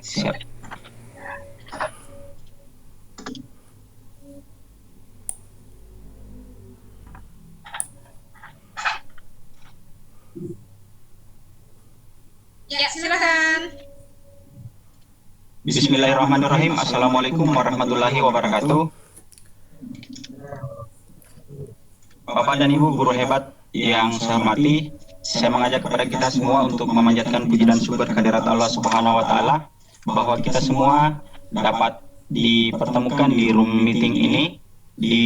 Siap. Ya, silakan. Bismillahirrahmanirrahim. Assalamualaikum warahmatullahi wabarakatuh. Bapak dan Ibu guru hebat yang saya hormati, saya mengajak kepada kita semua untuk memanjatkan puji dan syukur kehadirat Allah Subhanahu wa taala bahwa kita semua dapat dipertemukan di room meeting ini di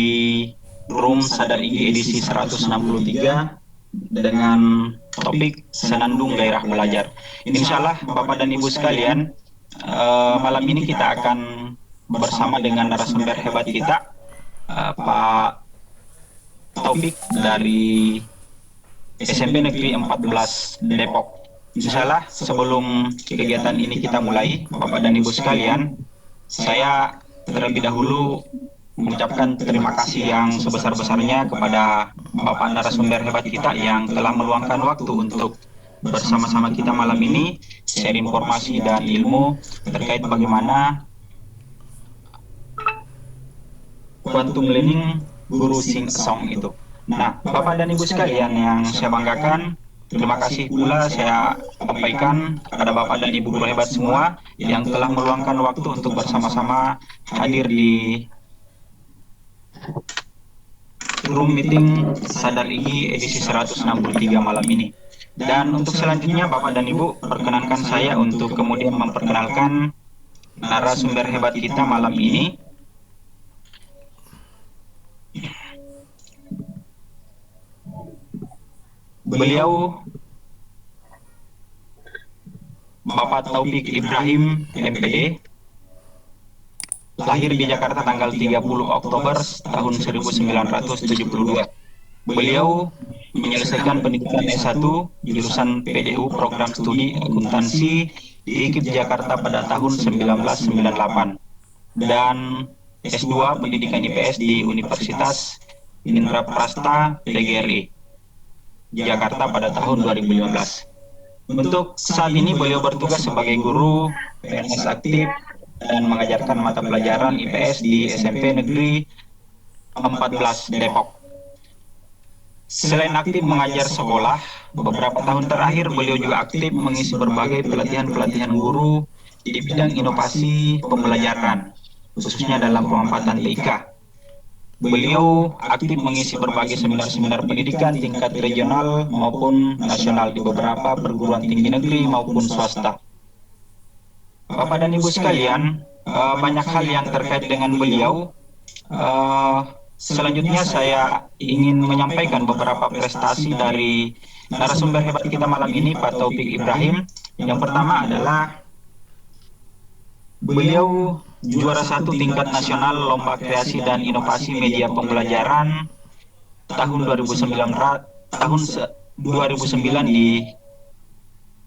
room Sadar IG edisi 163 dengan topik Senandung Gairah Belajar. Insya Allah Bapak dan Ibu sekalian, malam ini kita akan bersama dengan narasumber hebat kita, Pak Taufik dari SMP Negeri 14 Depok. Insya Allah sebelum kegiatan ini kita mulai, Bapak dan Ibu sekalian, saya terlebih dahulu mengucapkan terima kasih yang sebesar-besarnya kepada Bapak narasumber hebat kita yang telah meluangkan waktu untuk bersama-sama kita malam ini share informasi dan ilmu terkait bagaimana quantum learning guru sing song itu. Nah, Bapak dan Ibu sekalian yang saya banggakan, terima kasih pula saya sampaikan kepada Bapak dan Ibu guru hebat semua yang telah meluangkan waktu untuk bersama-sama hadir di room meeting Sadar IG edisi 163 malam ini. Dan untuk selanjutnya Bapak dan Ibu, perkenankan saya untuk kemudian memperkenalkan narasumber hebat kita malam ini. Beliau Bapak Taufik Ibrahim, MPD, lahir di Jakarta tanggal 30 Oktober tahun 1972. Beliau menyelesaikan pendidikan S1 jurusan PDU Program Studi Akuntansi di IKIP Jakarta pada tahun 1998 dan S2 Pendidikan IPS di Universitas Indraprasta PGRI Jakarta pada tahun 2015. Untuk saat ini beliau bertugas sebagai guru PNS aktif dan mengajarkan mata pelajaran IPS di SMP Negeri 14 Depok. Selain aktif mengajar sekolah, beberapa tahun terakhir beliau juga aktif mengisi berbagai pelatihan-pelatihan guru di bidang inovasi pembelajaran, khususnya dalam pemanfaatan TIK. Beliau aktif mengisi berbagai seminar-seminar pendidikan tingkat regional maupun nasional di beberapa perguruan tinggi negeri maupun swasta. Bapak dan Ibu sekalian, banyak hal yang terkait dengan beliau. Selanjutnya saya ingin menyampaikan beberapa prestasi dari narasumber hebat kita malam ini, Pak Taufik Ibrahim. Yang pertama adalah beliau juara 1 tingkat nasional Lomba Kreasi dan Inovasi Media Pembelajaran tahun 2009 di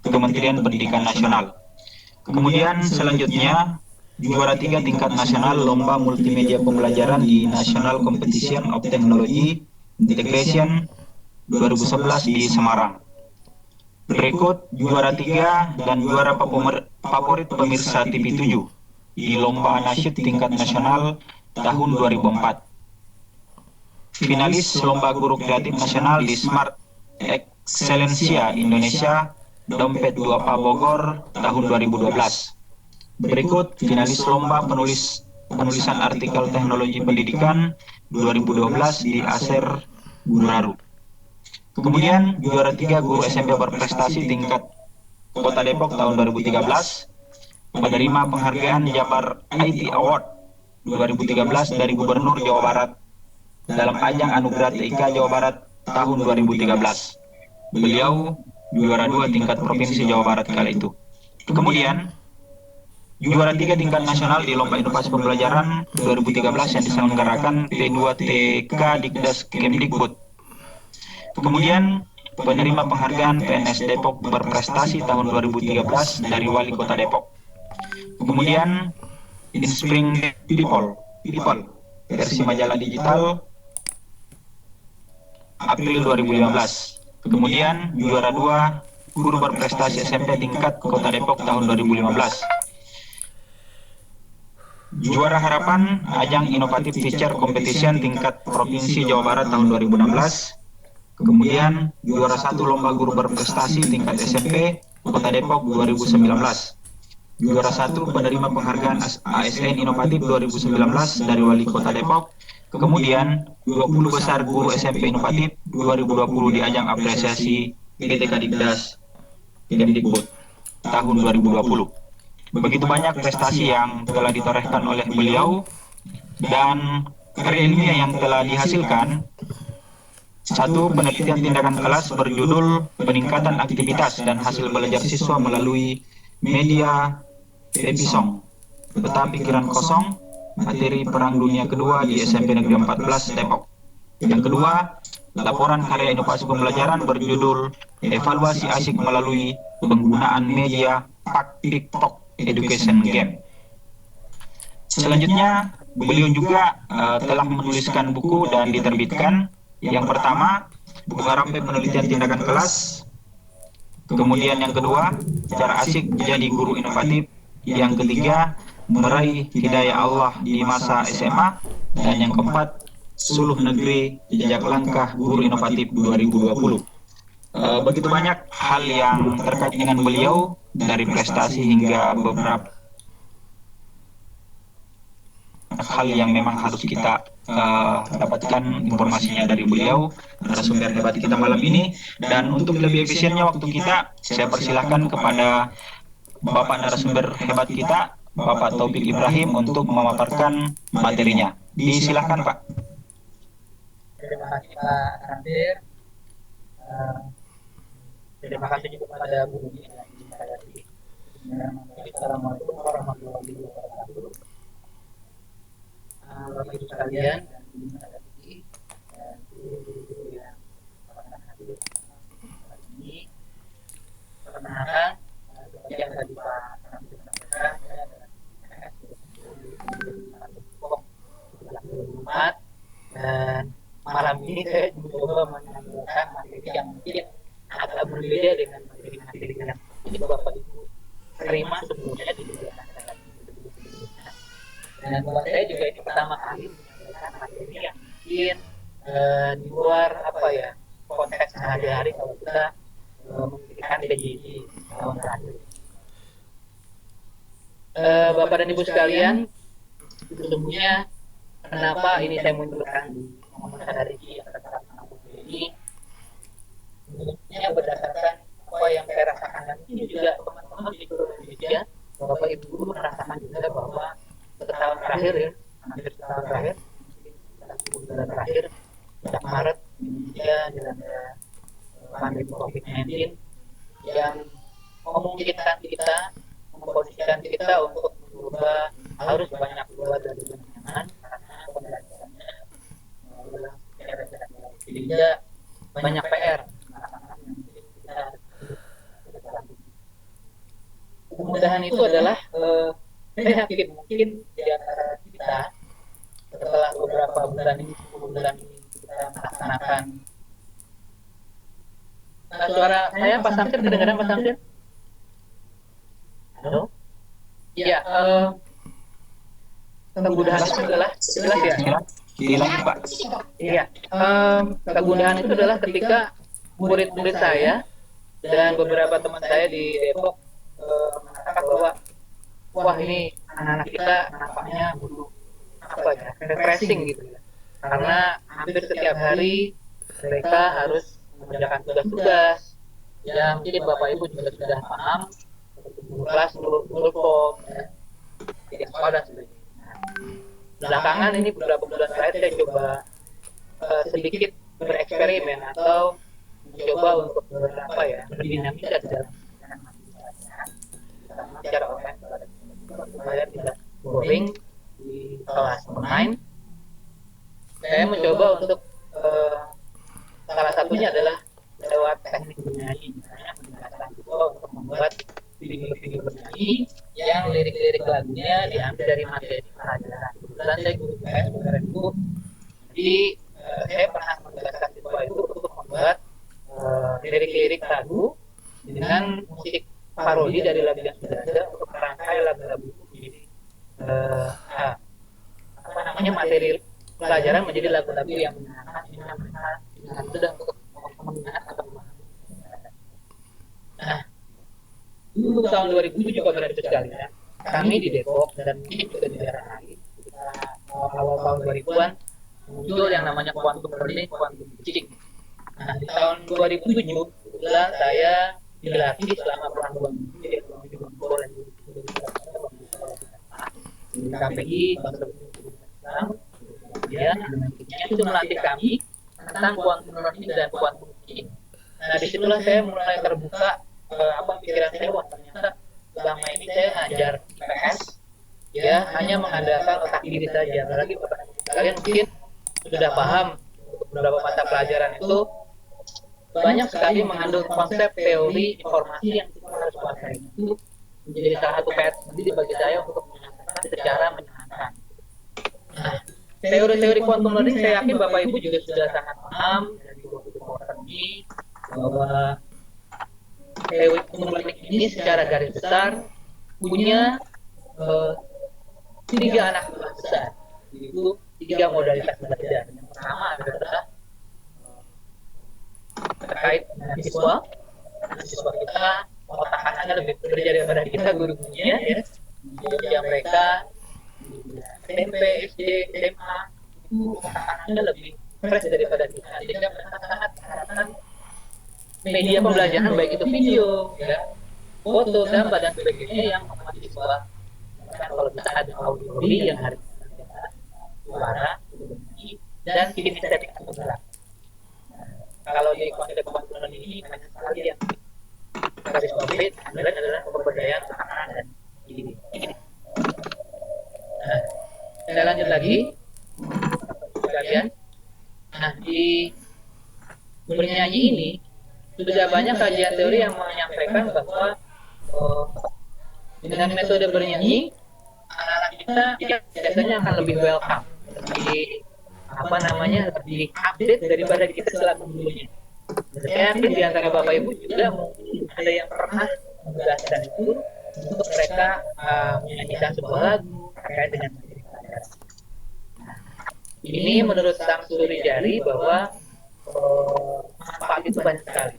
Kementerian Pendidikan Nasional. Kemudian selanjutnya juara 3 tingkat nasional Lomba Multimedia Pembelajaran di National Competition of Technology Integration 2011 di Semarang. Berikut juara 3 dan juara favorit pemirsa TV7 di Lomba Nasyid tingkat nasional tahun 2004. Finalis Lomba Guru Kreatif Nasional di Smart Excellencia Indonesia Dompet 2PA Bogor tahun 2012. Berikut finalis Lomba Penulisan Artikel Teknologi Pendidikan 2012 di ASER Guraru. Kemudian juara 3 guru SMP berprestasi tingkat Kota Depok tahun 2013, menerima penghargaan Jabar IT Award 2013 dari Gubernur Jawa Barat dalam ajang Anugerah TIK Jawa Barat tahun 2013. Beliau juara 2 tingkat Provinsi Jawa Barat kala itu. Kemudian juara 3 tingkat nasional di Lomba Inovasi Pembelajaran 2013 yang diselenggarakan P2TK Dikdas Kemdikbud. Kemudian penerima penghargaan PNS Depok berprestasi tahun 2013 dari Wali Kota Depok. Kemudian Inspiring People versi majalah digital April 2015. Kemudian juara 2 guru berprestasi SMP tingkat Kota Depok tahun 2015. Juara Harapan Ajang Inovatif Feature Competition tingkat Provinsi Jawa Barat tahun 2016. Kemudian juara 1 Lomba Guru Berprestasi tingkat SMP Kota Depok 2019. Juara 1 penerima penghargaan ASN Inovatif 2019 dari Wali Kota Depok. Kemudian 20 besar guru SMP Inovatif 2020 di ajang apresiasi PT Kadikdas Kemdikbud tahun 2020. Begitu banyak prestasi yang telah ditorehkan oleh beliau dan karya ilmiah yang telah dihasilkan. Satu, penelitian tindakan kelas berjudul Peningkatan Aktivitas dan Hasil Belajar Siswa Melalui Media Episong, Peta Pikiran Kosong, Materi Perang Dunia Kedua di SMP Negeri 14 Depok. Yang kedua, laporan karya inovasi pembelajaran berjudul Evaluasi Asik Melalui Penggunaan Media PikTok Education Game. Selanjutnya, beliau juga telah menuliskan buku dan diterbitkan. Yang pertama, buku Harambe Penelitian Tindakan Kelas. Kemudian yang kedua, Cara Asik Jadi Guru Inovatif. Yang ketiga, Meraih Hidayah Allah di Masa SMA. Dan yang keempat, Suluh Negeri Jejak Langkah Guru Inovatif 2020. Begitu banyak hal yang terkait dengan beliau, dari prestasi hingga beberapa hal yang memang harus kita dapatkan informasinya dari beliau, narasumber hebat kita malam ini. Dan untuk lebih efisiennya waktu kita, saya persilahkan kepada Bapak narasumber hebat kita, Bapak Taufik Ibrahim, untuk memaparkan materinya. Disilahkan, Pak. Terima kasih Pak Randir. Terima kasih juga kepada Bu Budi dan saya. Assalamualaikum warahmatullahi wabarakatuh. Bapak Ibu sekalian dan guru yang hadir hari ini, perkenalkan seperti yang tadi Pak Randir sampaikan, saya adalah 2004 dan malam ini saya mencoba menampilkan materi yang mungkin agak berbeda dengan materi-materi yang Bapak Ibu terima sebelumnya di dan buat saya juga ini pertama kali menyampaikan materi yang mungkin di luar konteks sehari-hari kalau kita memikirkan PJJ tahun terakhir. Bapak dan Ibu sekalian, sesungguhnya kenapa ini saya munculkan di Sadari yang terkait ini, sebenarnya berdasarkan apa yang saya rasakan, dan ini juga teman-teman di seluruh Indonesia, Bapak Ibu guru merasakan juga bahwa setahun terakhir ya, hampir setahun terakhir, bulan terakhir, sejak Maret Indonesia dilanda pandemi COVID-19 yang memungkinkan kita, memposisikan kita untuk berubah, harus banyak keluar dari zona nyaman karena pembelajarannya sehingga banyak PR. Kemudahan itu adalah saya yakin mungkin di antara kita setelah beberapa bulan ini, 10 bulan ini kita melaksanakan. Suara saya Pak Samsir kedengaran Pak Samsir? Halo? Iya, kemudahan itu adalah jelas ya. Dilanjut, Pak. Iya, kemudahan itu adalah ketika murid-murid saya dan beberapa teman saya di Depok mengatakan bahwa wah ini anak-anak kita nampaknya butuh refreshing gitu ya, karena hampir setiap hari mereka harus mengerjakan tugas-tugas yang mungkin Bapak Ibu juga sudah paham, seperti guru kelas, guru form, ya, dan sebagainya. Belakangan ini beberapa bulan terakhir saya coba sedikit bereksperimen atau mencoba untuk berdinamika dalam secara online supaya tidak boring di kelas online. Saya mencoba untuk salah satunya adalah lewat teknik bernyanyi, misalnya menggunakan juga untuk membuat video-video bernyanyi yang lirik-lirik lagunya diambil dari materi pelajaran. Kebetulan saya guru PS pelajaran itu, jadi saya pernah menjelaskan siswa itu untuk membuat lirik-lirik lagu dengan musik parodi dari lagu yang sudah ada untuk merangkai lagu-lagu itu menjadi semuanya materi pelajaran menjadi lagu-lagu yang menyenangkan, sehingga mereka dengan mudah untuk mengingat atau memahami. Nah, dulu tahun 2007 Bapak dan Ibu sekalian, kami di Depok dan mungkin juga di daerah lain, awal tahun 2000-an muncul yang namanya quantum learning, quantum teaching. Nah, di tahun 2007, kebetulan saya dilatih selama kurang 2 minggu di KPI, kemudian itu melatih kami tentang quantum learning dan quantum teaching. Nah, disitulah saya mulai terbuka pikiran saya, wah ternyata selama ini saya ngajar IPS ya hanya mengandalkan otak diri saja. Apalagi kalian mungkin sudah paham beberapa mata pelajaran itu banyak sekali mengandung konsep teori informasi yang kita harus kuasai. Itu menjadi salah satu PR sendiri bagi saya untuk menyampaikan secara menyenangkan. Nah, teori-teori quantum learning saya yakin Bapak Ibu juga sudah sangat paham dari waktu ini bahwa teori quantum learning ini secara garis besar punya 3 anak buah besar, yaitu 3 modalitas belajar. Yang pertama adalah terkait dengan siswa. Siswa kita otak anaknya lebih bekerja daripada kita guru-gurunya ya. Jadi mereka SMP, SD, SMA itu otak anaknya lebih fresh daripada kita. Sehingga mereka sangat mengharapkan media pembelajaran baik itu video, ya, foto, gambar dan sebagainya yang mahasiswa kalau bisa ada audio yang harus suara dan kinestetik atau gerak. Kalau di konsep pembangunan ini banyak sekali yang garis bawah adalah pemberdayaan anak dan ini. Nah, saya lanjut lagi, sekalian. Nah, di bernyanyi ini sudah banyak kajian teori yang menyampaikan bahwa dengan metode bernyanyi anak-anak kita biasanya akan lebih welcome, lebih update daripada kita selaku dulunya. Saya yakin di antara Bapak Ibu juga mungkin ada yang pernah menjelaskan itu untuk mereka menyanyikan sebuah lagu terkait dengan materi pelajaran. Ini menurut Sang Suri Jari bahwa manfaat itu banyak sekali.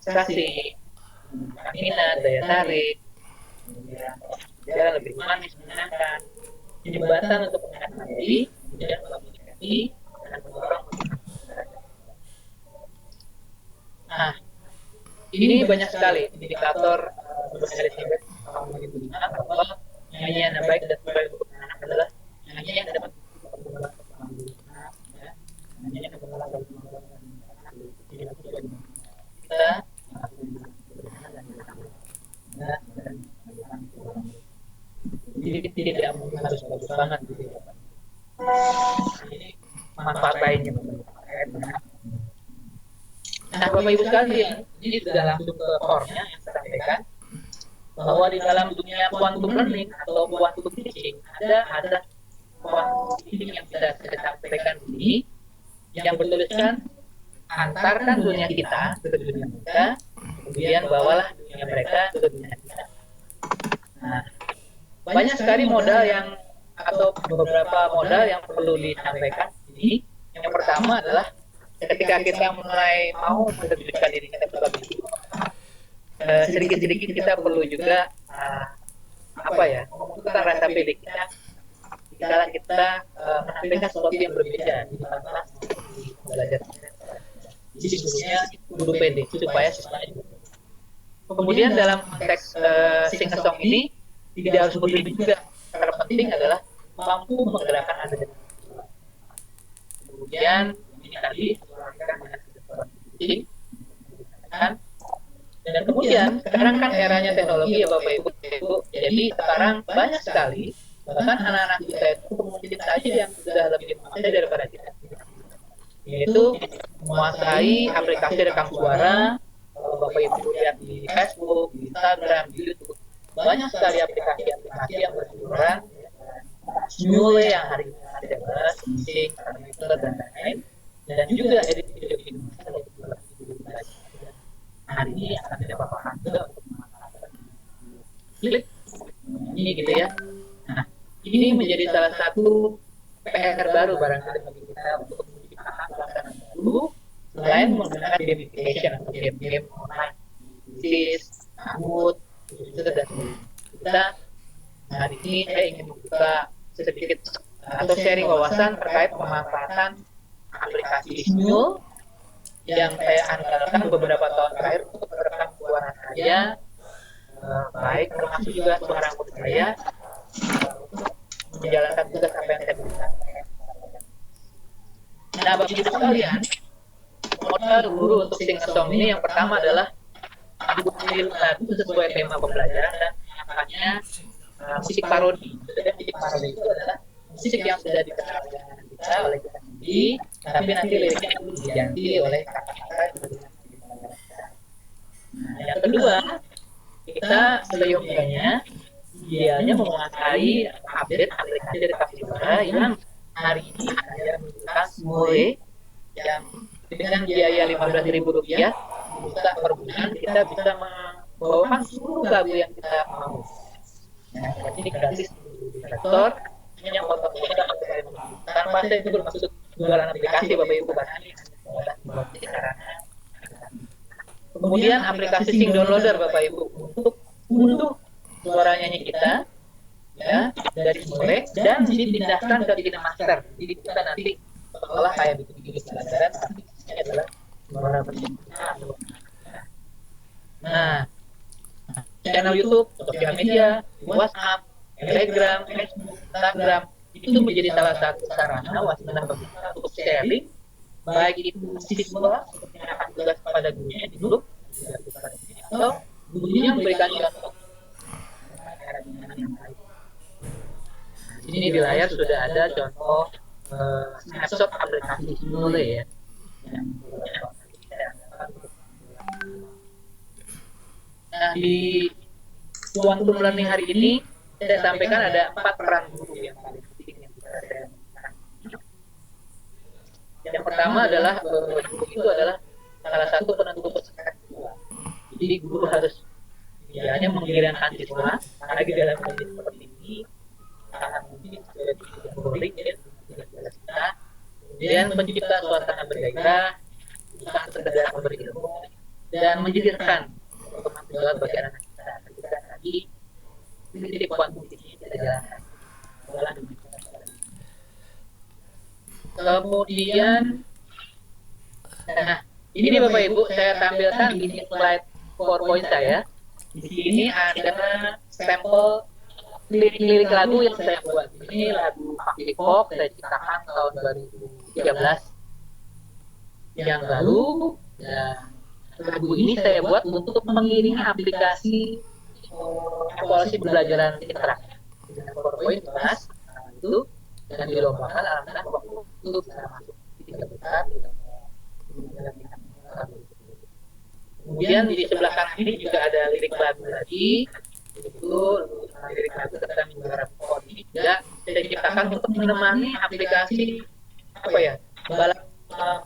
Konsentrasi, minat, daya tarik, jalan lebih manis, menyenangkan, jembatan untuk mengenal diri, kemudian komunikasi, dan mendorong. Nah, ini banyak sekali indikator berbagai riset tahun 2005 bahwa nyanyian yang baik dan terbaik untuk anak adalah nyanyian yang dapat kita jadi tidak mungkin harus bagus banget gitu ya. Ini manfaat lainnya. Nah, Bapak Ibu sekalian, ini sudah langsung ke core-nya yang saya sampaikan bahwa di dalam dunia quantum learning atau quantum teaching ada quantum teaching yang sudah saya sampaikan ini yang bertuliskan antarkan dunia kita ke dunia mereka, kemudian bawalah dunia mereka ke dunia kita. Nah, banyak sekali modal yang atau beberapa modal yang perlu disampaikan ini. Yang pertama adalah ketika kita mulai mau menerjunkan diri kita sebagai guru, sedikit-sedikit kita perlu juga membutuhkan rasa pede kita dikala kita menampilkan sesuatu yang berbeda di kelas belajar. Jadi sebetulnya guru pede supaya siswanya juga. Kemudian dalam konteks sing song ini tidak harus berlebih juga. Karena penting adalah mampu menggerakkan anda dengan kemudian ini tadi kan. Dan kemudian sekarang kan eranya teknologi ya Bapak Ibu. Jadi sekarang banyak sekali bahkan anak-anak kita itu mungkin saja yang sudah lebih menguasai daripada kita, yaitu menguasai aplikasi rekam suara. Kalau Bapak Ibu lihat di Facebook, di Instagram, di YouTube, banyak sekali aplikasi yang berseliweran, Smule yang hari ini ada bahas, Meeting, Parameter, dan lain-lain, dan juga edit video hari ini akan ada paparan juga untuk masyarakat. Klik ini gitu ya. Nah, ini menjadi salah satu PR baru barangkali bagi kita untuk paham pelaksanaan baru selain menggunakan gamification atau game-game online, quiz, Kahoot, itu dan sebagainya. Kita hari ini saya ingin membuka sedikit atau sharing wawasan terkait pemanfaatan aplikasi Smule yang saya andalkan beberapa tahun terakhir untuk merekam suara saya, baik termasuk juga suara anggota saya, untuk menjalankan tugas apa yang saya berikan. Nah, bagi ibu sekalian, modal guru untuk sing song ini yang pertama adalah dibuat lagu sesuai tema pembelajaran dan menyangkanya musik parodi. Musik parodi itu adalah musik yang sudah dikenal kita oleh kita sendiri, tapi nanti liriknya diganti oleh kata-kata yang berbeda. Nah, yang kedua, kita seyogyanya idealnya menguasai update aplikasi rekam suara yang hari ini ada menggunakan Smule yang dengan biaya Rp15.000 buka per bulan kita bisa membawakan seluruh lagu yang kita mau. Nah, ini gratis di Store, hanya foto-foto tanpa saya itu bermaksud jualan aplikasi Bapak Ibu bahkan kemudian aplikasi Sing Downloader Bapak Ibu untuk unduh suara nyanyi kita ya dari Smule dan dipindahkan ke KineMaster. Jadi kita nanti seolah kayak bikin video pelajaran tapi ini adalah suara percobaan. Nah, channel YouTube, sosial media, WhatsApp, Telegram, Facebook, Instagram itu menjadi salah satu sarana wasilah bagi kita untuk sharing, baik itu siswa yang akan tugas pada gurunya di grup atau gurunya memberikan contoh. Ini di layar sudah ada contoh snapshot aplikasi Smule ya. Nah, di Quantum Learning hari ini saya sampaikan ada 4 peran guru yang paling penting yang bisa saya lakukan. Yang pertama adalah guru itu adalah salah satu penentu perspektif. Jadi guru harus hanya mengirimkan siswa, apalagi dalam kondisi seperti ini sangat mungkin sudah boring ya, kita. Kemudian mencipta suasana bergairah, bukan sekedar memberi ilmu dan menjadikan pengetahuan bagi anak kita. Kita tadi titik kuantum ini kita jalankan. Kemudian, nah ini Bapak Ibu saya tampilkan ini slide PowerPoint saya. Di sini ada sampel lirik lagu yang saya buat. Ini lagu Pak Pop saya ciptakan tahun 2013 yang lalu. Dan lagu ini saya buat untuk mengiringi aplikasi evaluasi pembelajaran interaktif dengan PowerPoint kelas itu dan dilombakan alhamdulillah waktu itu bisa masuk 3 besar. Kemudian di sebelah kanan ini juga ada lirik lagu lagi, itu lirik lagu tentang juara PON ini juga saya ciptakan untuk menemani aplikasi apa ya balap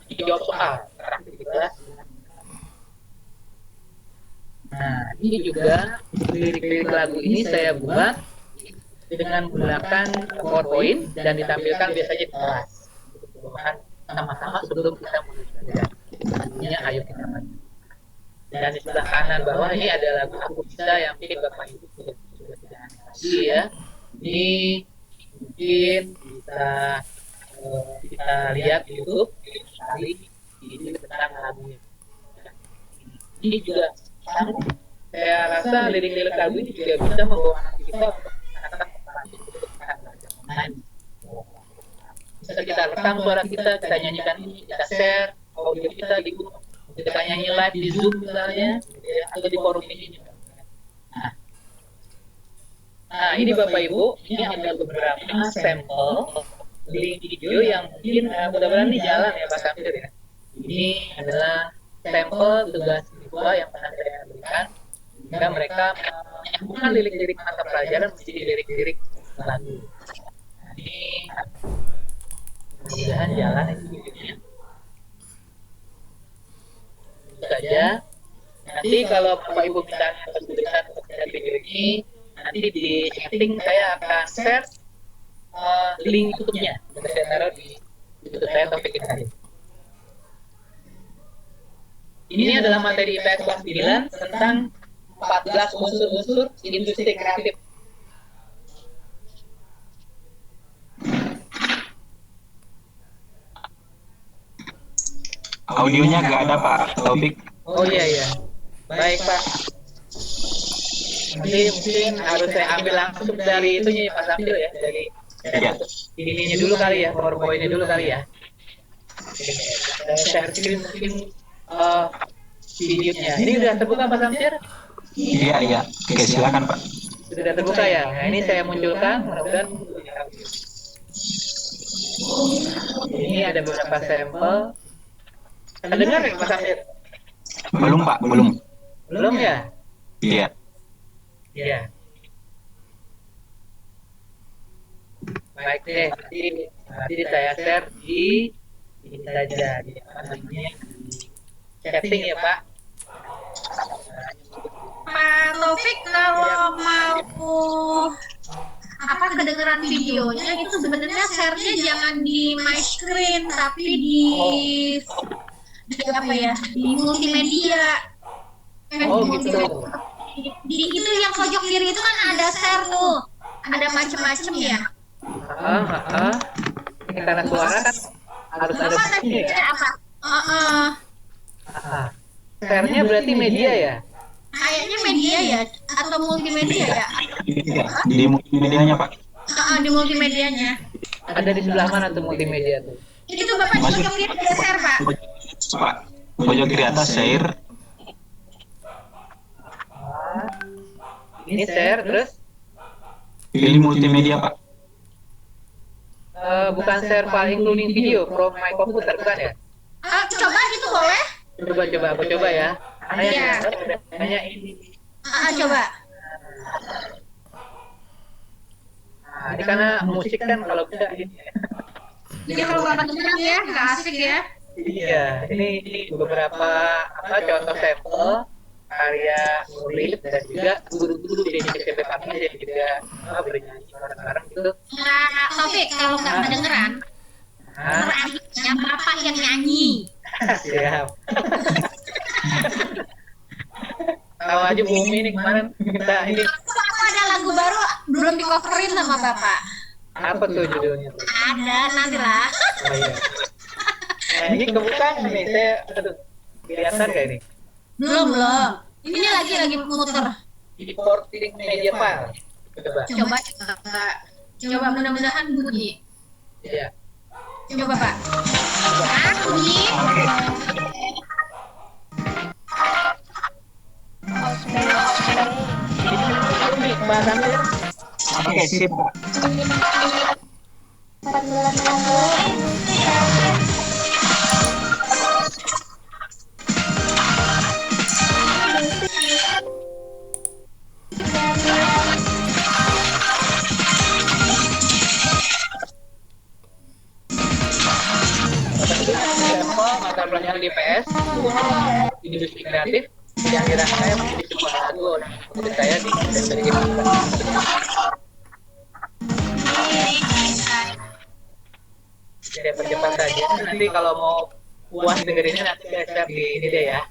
jawab soal aktivitas. Nah ini juga lirik lagu ini saya buat dengan menggunakan PowerPoint dan ditampilkan biasanya di kelas. Sama-sama sebelum kita mulai belajar. Artinya ayo kita maju. Dan di sebelah kanan bawah ini ada lagu Aku Bisa yang mungkin Bapak Ibu sudah tidak asing ya. Ini mungkin bisa kita lihat di YouTube sekali ini tentang lagunya. Ini juga saya rasa lirik-lirik lagu ini juga bisa membawa anak kita untuk mengenai bisa kita rekam suara kita nyanyikan ini, kita share audio kita di grup, kita nyanyi live di Zoom misalnya, atau di forum ini. Nah, ini Bapak Ibu, ini ada beberapa sampel link video yang mungkin mudah-mudahan ini jalan ya Pak Samir ya. Ini adalah sampel tugas siswa yang pernah saya berikan, sehingga mereka menyambungkan lirik-lirik mata pelajaran menjadi lirik-lirik lagu. Ini mudah-mudahan jalan itu videonya. Saja. Nanti kalau Bapak Ibu minta kesulitan untuk melihat video ini, nanti di setting saya akan share link YouTube-nya. Bisa saya taruh di YouTube saya Taufik Hidayat. Ini adalah materi IPS kelas 9 tentang 14 unsur-unsur industri kreatif. Audionya nggak ada Pak Taufik. Oh iya. Baik Pak. Nanti mungkin harus saya ambil langsung dari itunya ya Pak Sambil ya. Dari Ya. ininya dulu kali ya, PowerPoint-nya dulu kali ya. Share screen mungkin videonya. Ini udah terbuka Pak Samsir? Iya. Oke, silakan Pak. Sudah terbuka ya. Nah, ini saya munculkan, mudah-mudahan ini ada beberapa sampel. Dengar ya Pak Samsir? Belum Pak, belum. Belum ya? Iya. Iya. Baik deh, nanti saya share di ini saja di apa namanya di chatting ya Pak. Pak Taufik kalau mau apa kedengeran videonya itu sebenarnya share-nya jangan di my screen tapi di apa ya di multimedia. Oh gitu. Di itu yang pojok kiri itu kan ada share tuh, ada macam-macam ya. Ini karena suara kan harus ada Apa tadi bunyi ya. apa? Share-nya berarti media ya? Kayaknya media ya atau multimedia ya? Iya. Di multimedianya Pak. Di multimedianya. Ada di sebelah mana tuh multimedia tuh? Itu Bapak di pojok kiri ada share Pak. Pak, pojok kiri atas share. Ini share terus Pilih multimedia Pak. bukan share file including video from my computer bukan ya? Coba gitu boleh? Coba aku coba ya. Iya. Hanya ini. Coba. Nah, ini karena musik kan kalau bisa ini. Jadi kalau Bapak dengar ya, nggak asik ya. Iya, ini beberapa contoh sampel karya nulis dan juga guru-guru di SMP kami yang juga bernyanyi bareng-bareng gitu. Nah, Taufik, kalau nggak kedengeran, terakhirnya Bapak yang nyanyi. Siap. Tahu aja Bumi ini kemarin minta ini. Bapak ada lagu baru belum di coverin sama Bapak. Apa tuh judulnya tuh? Ada, nantilah. Oh, iya. Nah, ini kebuka nih, saya kelihatan kayak ini. Belum. Ini lagi muter. Importing media file. Coba. Coba mudah-mudahan bunyi. Iya. Coba Pak. Bunyi. Ini bahasannya. Oke, sip Pak. Mata pelajaran IPS industri kreatif yang kira saya menjadi salah satu orang murid saya di SMP kita. Saya percepat saja. Nanti kalau mau puas dengerinnya nanti saya share di ini deh ya.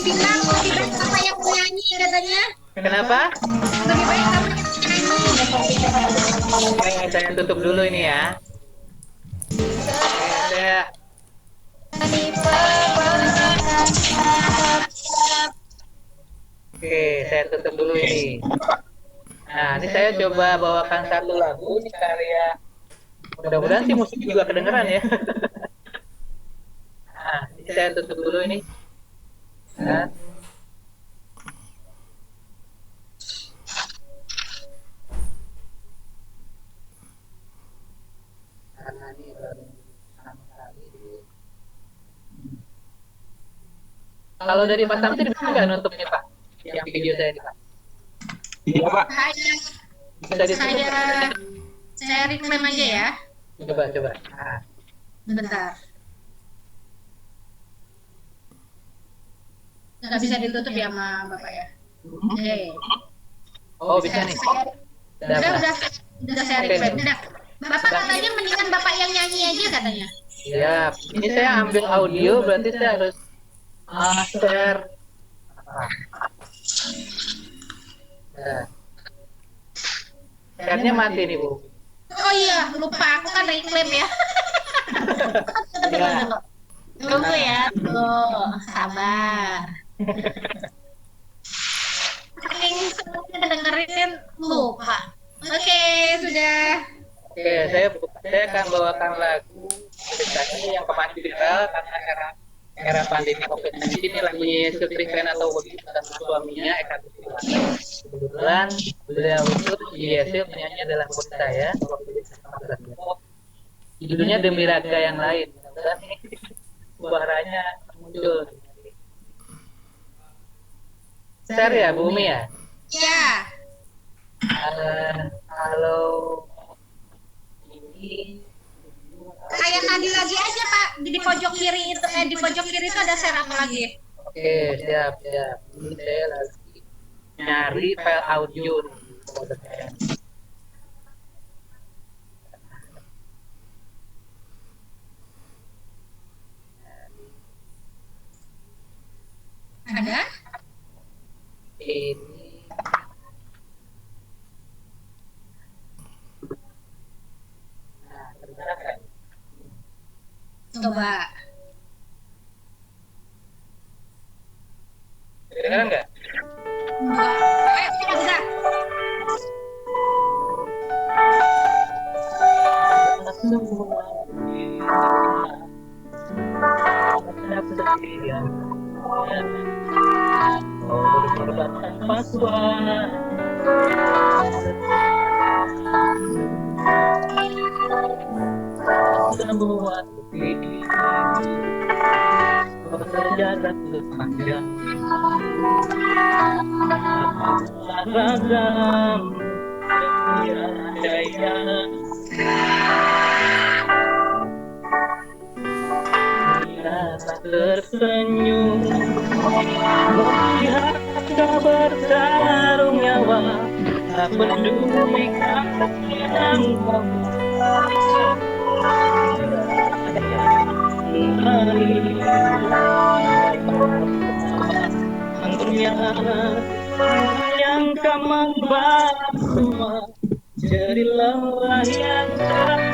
Bilang lebih baik Bapak yang nyanyi katanya. Kenapa? Lebih baik kamu yang nyanyi. Oke, saya tutup dulu ini ya. Saya Oke, saya tutup dulu ini. Nah, ini saya coba bawakan satu lagu ini karya. Mudah-mudahan sih musik juga kedengeran ya. Nah, ini saya tutup dulu ini. Nah. Karena ini baru pertama kali. Kalau dari Pak Samsir bisa nggak nutupnya Pak? Yang video saya ini Pak. Iya Pak. Bisa ditutup. Saya reklaim aja ya. Coba. Nah. Bentar. Nggak bisa ditutup ya sama Bapak ya. Oke. Oh bisa nih. Udah saya Oke. request. Udah. Bapak katanya mendingan Bapak yang nyanyi aja katanya. Siap. Ini saya ambil audio, berarti saya harus share. Nah. Share-nya mati nih, Bu. Oh iya, lupa aku kan reklaim ya. Ya. Tunggu ya, tuh sabar. Saking senangnya dengerin lupa. Oke, sudah. Oke, saya akan bawakan lagu ceritanya yang kemarin viral karena era pandemi COVID-19 ini lagunya Sylvie atau Bobby bersama suaminya Eka Gustiwana. Kebetulan beliau itu di hasil penyanyi adalah murid saya waktu di Pesantren Depok. Judulnya Demi Raga Yang Lain. Mudah-mudahan ini suaranya muncul. Share ya, Bumi ya? Ya, Halo. Ini kayak tadi lagi aja Pak di pojok kiri itu, di pojok kiri itu ada share apa lagi? oke, siap. Ini saya lagi nyari file audio nih. Ada? Ini terdengar kan? Coba. Kedengaran nggak? Enggak. Udah. Semua sendirian. Oh, berkorban tanpa suara. Semua bukti berjalan sepanjang ragam daya dia tak tersenyum melihat kabar tarung nyawa tak peduli yang yang kamu bahas semua jadi lelah yang terhargai.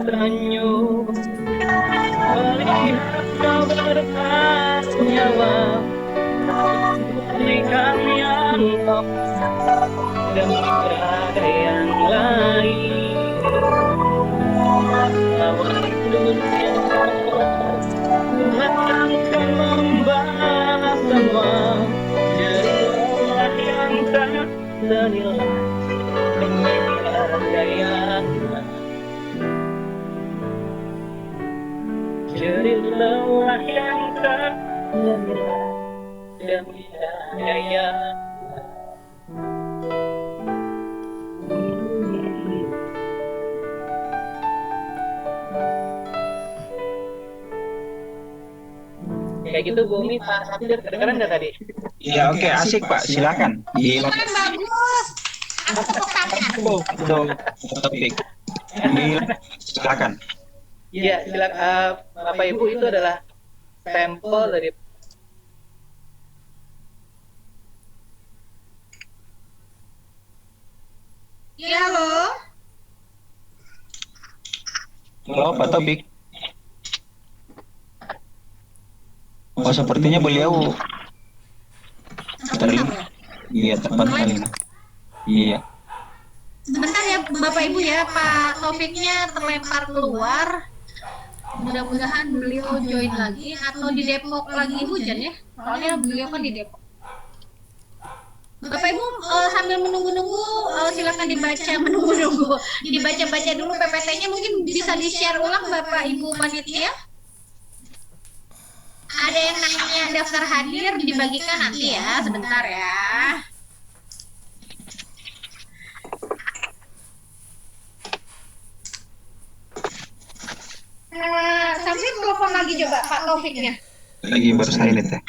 Tersenyum melihat kau bernyawa berikan yang kau demi berada yang lain lawan dunia Tuhan akan membalas semua jadi lelah yang tak senilai demi berada yang lain jadi lelah yang tak senilai demi berada yang kayak gitu Bumi. Pak Sapir kedengeran nggak tadi? Iya, oke, asik Pak, silakan. Di Kan bagus. Aku tepuk tangan. untuk topik. Silakan. Iya, silakan Bapak Ibu, itu adalah sampel dari Ya, halo. Halo, Pak Topik. Oh, sepertinya beliau iya tepat kali. Iya. Sebentar ya Bapak Ibu ya, Pak Taufiknya terlempar keluar. Mudah-mudahan beliau join lagi atau di Depok lagi hujan ya. Soalnya beliau kan di Depok. Bapak Ibu sambil menunggu-nunggu silakan dibaca menunggu-nunggu dibaca-baca dulu PPT-nya, mungkin bisa di-share ulang Bapak Ibu panitia. Ada yang nanya daftar hadir dibagikan nanti ya, sebentar ya. Sambil telepon lagi coba Pak Taufiknya. Lagi baru silent ya.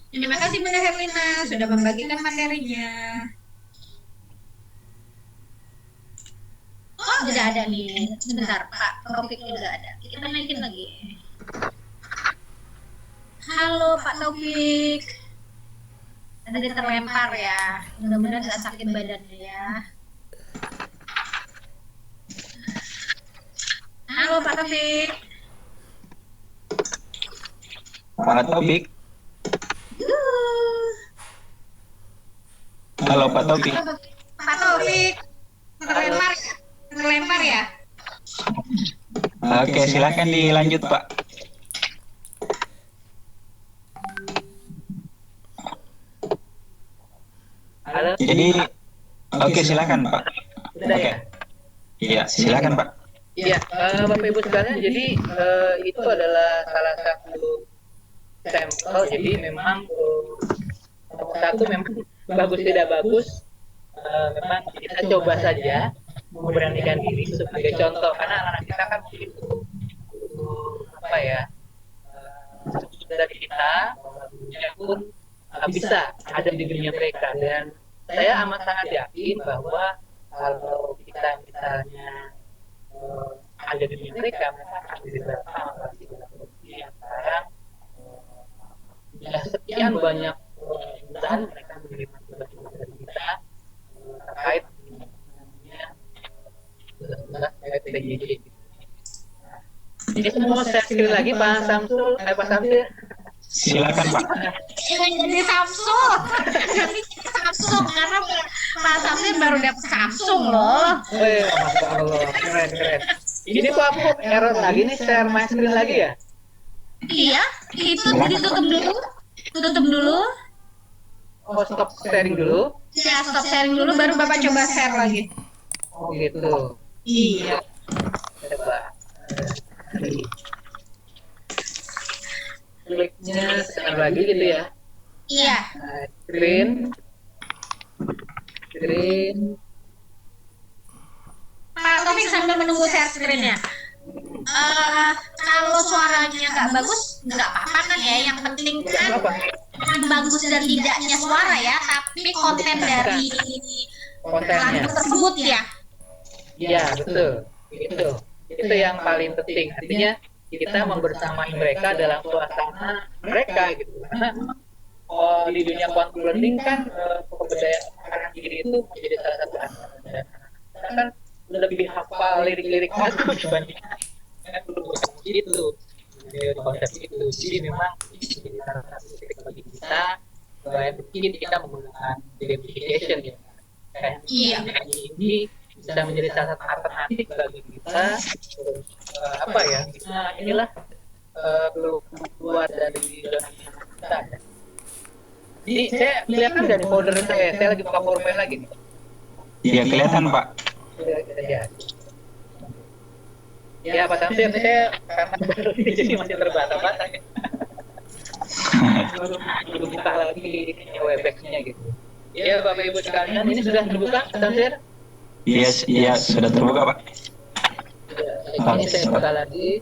Terima kasih Bunda Herlina sudah membagikan materinya. Oh, udah ada nih. Sebentar, Pak Taufiknya udah ada. Kita naikin lagi. Halo Pak Taufik. Tadi terlempar ya. Mudah-mudahan nggak sakit badannya ya. Halo Pak Taufik. Pak Taufik. Halo Pak Taufik. Pak Taufik. Terlempar ya? Terlempar ya? Oke, silakan dilanjut Pak. Halo. Jadi, oke silakan Pak. Sudah Oke. ya? Iya, silakan Pak. Iya, Bapak Ibu sekalian, jadi itu adalah salah satu sampel. Jadi memang nomor satu memang bagus tidak bagus, memang kita coba saja memberanikan diri sebagai contoh, karena anak-anak kita kan mungkin apa ya, dari kita dunia pun bisa ada di dunia mereka, dan saya amat sangat yakin bahwa kalau kita misalnya ada di dunia mereka akan jadi bersama pasti yang sekarang sudah sekian banyak perusahaan mereka menerima tugas-tugas dari kita terkait dengan PJJ. Ini semua saya sekali lagi Pak Samsul, Pak Samsul. Silakan Pak. Jangan jadi Samsung. Nanti jadi Samsung karena Pak Samsul baru dapet Samsung loh. Masya Allah, keren keren. Ini kok aku error lagi nih, share my screen lagi ya? Iya, itu ditutup dulu. Tutup dulu. Oh, stop sharing dulu. Ya, stop sharing dulu baru Bapak coba share lagi. Oh gitu. Iya. Coba. Kliknya share lagi gitu ya. Iya. Nah, screen. Pak Taufik sambil menunggu share screen-nya. Kalau suaranya nggak bagus, nggak apa-apa kan ya. Yang penting kan bagus dan tidaknya suara ya, tapi konten dari Kontennya. lagu tersebut ya. Iya, betul. Itu yang paling penting. Artinya kita membersamai mereka dalam suasana mereka gitu. Karena di dunia quantum learning kan pemberdayaan anak diri itu menjadi salah satu aspek. Kita kan lebih hafal lirik-lirik lagu dibandingkan itu konsep itu. Jadi memang jadi salah satu titik bagi kita supaya mungkin kita menggunakan gamification ya. Iya. Ini bisa menjadi salah satu alternatif bagi kita apa ya, bisa inilah keluar dari zona kita. Jadi saya kelihatan dari folder saya lagi buka PowerPoint lagi nih. Iya kelihatan Pak. Ya Pak Samsir, saya karena baru ini jadi masih terbata-bata ya. Belum buka lagi Webex-nya gitu. Ya Bapak Ibu sekalian, ini sudah terbuka Pak Samsir? Iya sudah terbuka Pak. Ini saya buka lagi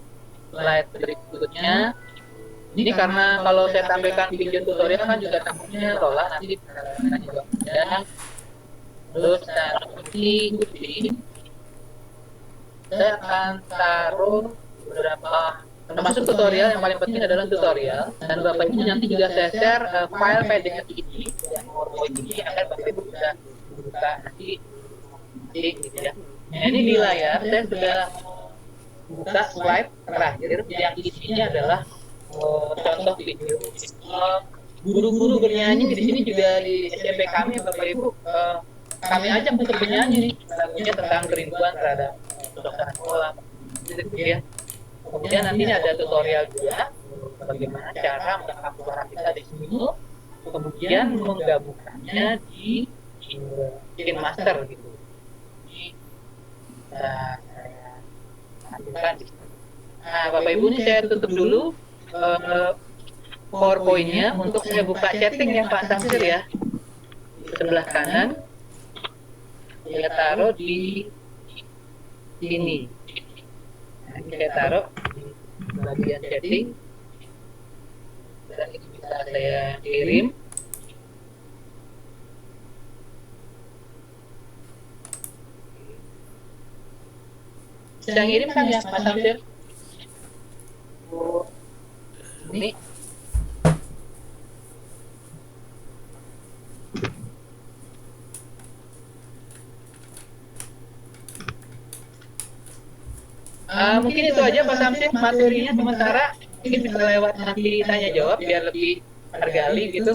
slide berikutnya. Ini karena kalau saya tampilkan video tutorial kan juga takutnya lola nanti kan juga mudah. Terus nanti saya akan taruh beberapa, termasuk tutorial. Yang paling penting adalah tutorial, dan Bapak Ibu nanti juga saya share file PDF ini dan PowerPoint ini agar Bapak Ibu bisa buka nanti gitu ya. Nah, ini di layar saya sudah buka slide terakhir yang isinya adalah contoh video. Guru-guru bernyanyi di sini juga di SMP kami Bapak Ibu, kami ajak untuk bernyanyi nih lagunya tentang kerinduan terhadap kedokteran sekolah gitu ya. Kemudian nanti ada tutorial juga bagaimana cara menangkap suara kita di sini, kemudian menggabungkannya di master gitu. Nah, saya hasilkan di sini. Nah, Bapak Ibu, ini saya tutup dulu PowerPoint-nya untuk saya buka chatting ya Pak Samsir ya. Di sebelah kanan saya taruh di sini. Nah, ini saya taruh di bagian chatting dan itu bisa saya kirim. Bisa ngirim kan ya Pak Samsir? Ini mungkin itu aja Pak Samsir materinya, sementara mungkin bisa lewat nanti tanya jawab biar lebih tergali gitu.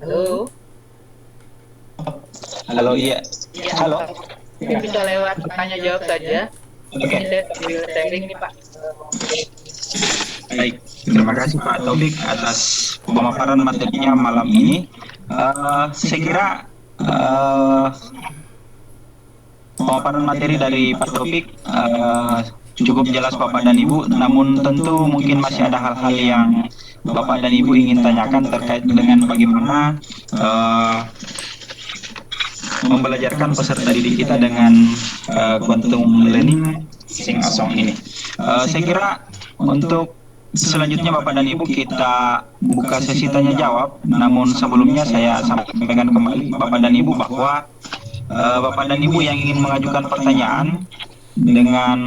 Halo. Halo, iya. Ya, Halo. mungkin bisa lewat tanya jawab saja. Oke. Ini saya sambil sharing nih Pak. Baik, terima kasih Pak Taufik atas pemaparan materinya malam ini. Saya kira pemaparan materi dari Pak Taufik cukup jelas Bapak dan Ibu, namun tentu mungkin masih ada hal-hal yang Bapak dan Ibu ingin tanyakan terkait dengan bagaimana membelajarkan peserta didik kita dengan quantum learning sing a song ini. Saya kira untuk selanjutnya Bapak dan Ibu kita buka sesi tanya jawab, namun sebelumnya saya sampaikan kembali Bapak dan Ibu bahwa Bapak dan Ibu yang ingin mengajukan pertanyaan dengan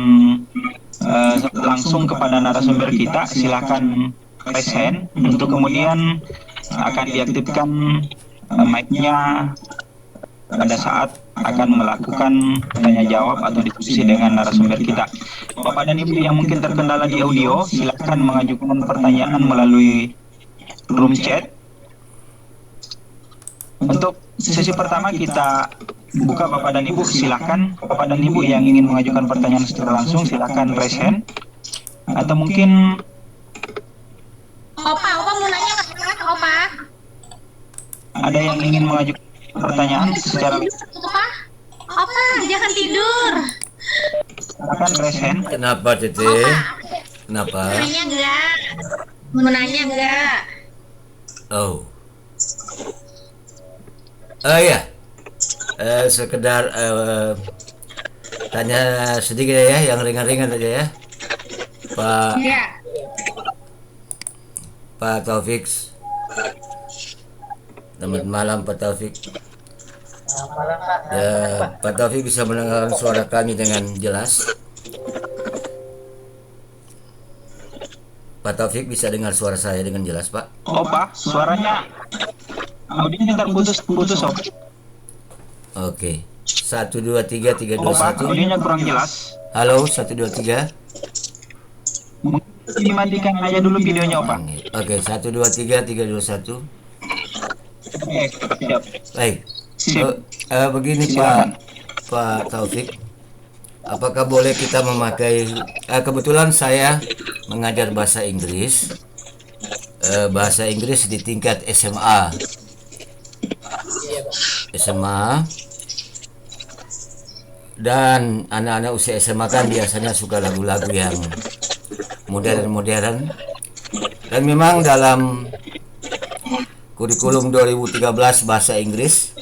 langsung kepada narasumber kita, silakan raise hand untuk kemudian akan diaktifkan mic-nya pada saat akan melakukan tanya jawab atau diskusi dengan narasumber kita. Bapak dan Ibu yang mungkin terkendala di audio, silakan mengajukan pertanyaan melalui room chat. Untuk sesi pertama kita buka Bapak dan Ibu, silakan Bapak dan Ibu yang ingin mengajukan pertanyaan secara langsung silakan raise hand, atau mungkin Opa mau nanya Opa. ada yang ingin mengajukan pertanyaan secara Opa, jangan tidur. silakan raise hand. Kenapa Tete? Opa, Kenapa? nanya enggak? Mau nanya enggak? Oh. Oh ya. Sekedar tanya sedikit ya, yang ringan-ringan aja ya. Ya. Pak Taufik. Selamat malam Pak Taufik. Malam Pak. Ya, Pak Taufik bisa mendengarkan suara kami dengan jelas. Pak Taufik bisa dengar suara saya dengan jelas, Pak? Oh Pak, suaranya audionya terputus-putus Om. Oke. 1 2 3 3 2 Oh Pak, 1. audionya kurang jelas. Halo, 1 2 3. Mungkin dimatikan aja dulu videonya Pak. Oke, 1 2 3 3 2 1. Oke, siap. Baik. Sip. Begini Silakan. Pak Taufik. Apakah boleh kita memakai kebetulan saya mengajar bahasa Inggris. Bahasa Inggris di tingkat SMA. Dan anak-anak usia SMA kan biasanya suka lagu-lagu yang modern-modern. Dan memang dalam kurikulum 2013 bahasa Inggris,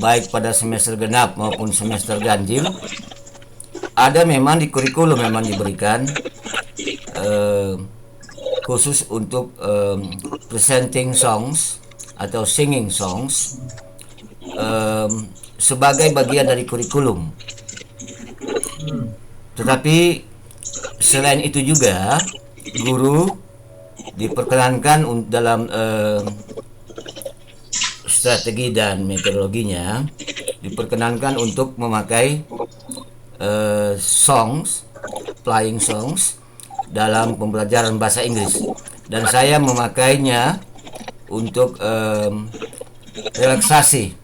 baik pada semester genap maupun semester ganjil, ada memang di kurikulum memang diberikan khusus untuk presenting songs atau singing songs sebagai bagian dari kurikulum. Tetapi selain itu juga guru diperkenankan dalam strategi dan metodologinya diperkenankan untuk memakai songs, flying songs dalam pembelajaran bahasa Inggris, dan saya memakainya untuk relaksasi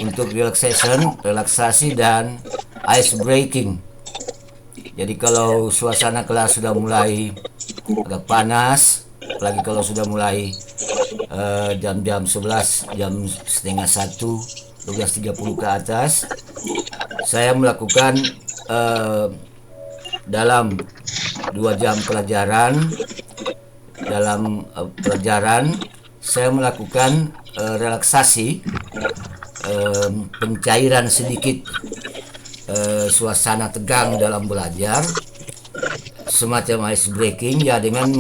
untuk relaksasi dan ice breaking. Jadi kalau suasana kelas sudah mulai agak panas, apalagi kalau sudah mulai jam-jam 11, jam setengah 1, 12.30 ke atas, saya melakukan dalam 2 jam pelajaran, saya melakukan relaksasi, pencairan sedikit suasana tegang dalam belajar, semacam ice breaking ya, dengan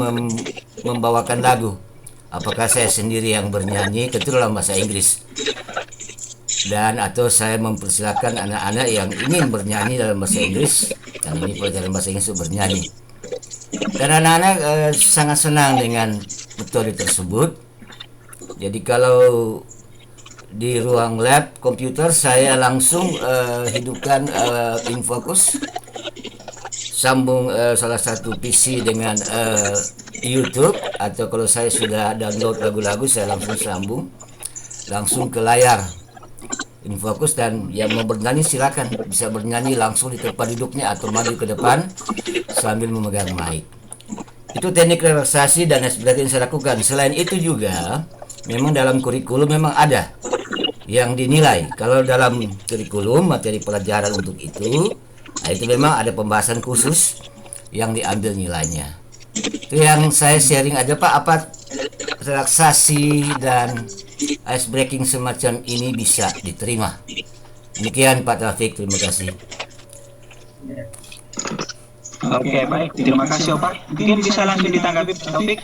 membawakan lagu. Apakah saya sendiri yang bernyanyi, tentu dalam bahasa Inggris, dan atau saya mempersilahkan anak-anak yang ingin bernyanyi dalam bahasa Inggris, karena ini pelajaran bahasa Inggris untuk bernyanyi. Dan anak-anak sangat senang dengan metode tersebut. Jadi kalau di ruang lab komputer saya langsung hidupkan InFocus, sambung salah satu PC dengan YouTube, atau kalau saya sudah download lagu-lagu saya langsung sambung langsung ke layar InFocus, dan yang mau bernyanyi silakan bisa bernyanyi langsung di tempat duduknya atau maju ke depan sambil memegang mic. Itu teknik relaksasi dan ice breaking saya lakukan. Selain itu juga memang dalam kurikulum memang ada yang dinilai. Kalau dalam kurikulum materi pelajaran untuk itu, nah itu memang ada pembahasan khusus yang diambil nilainya. Itu yang saya sharing aja Pak, apa relaksasi dan ice breaking semacam ini bisa diterima. Demikian Pak Taufik, terima kasih. Oke, baik. Terima kasih Pak. Mungkin bisa langsung ditanggapi Pak Taufik.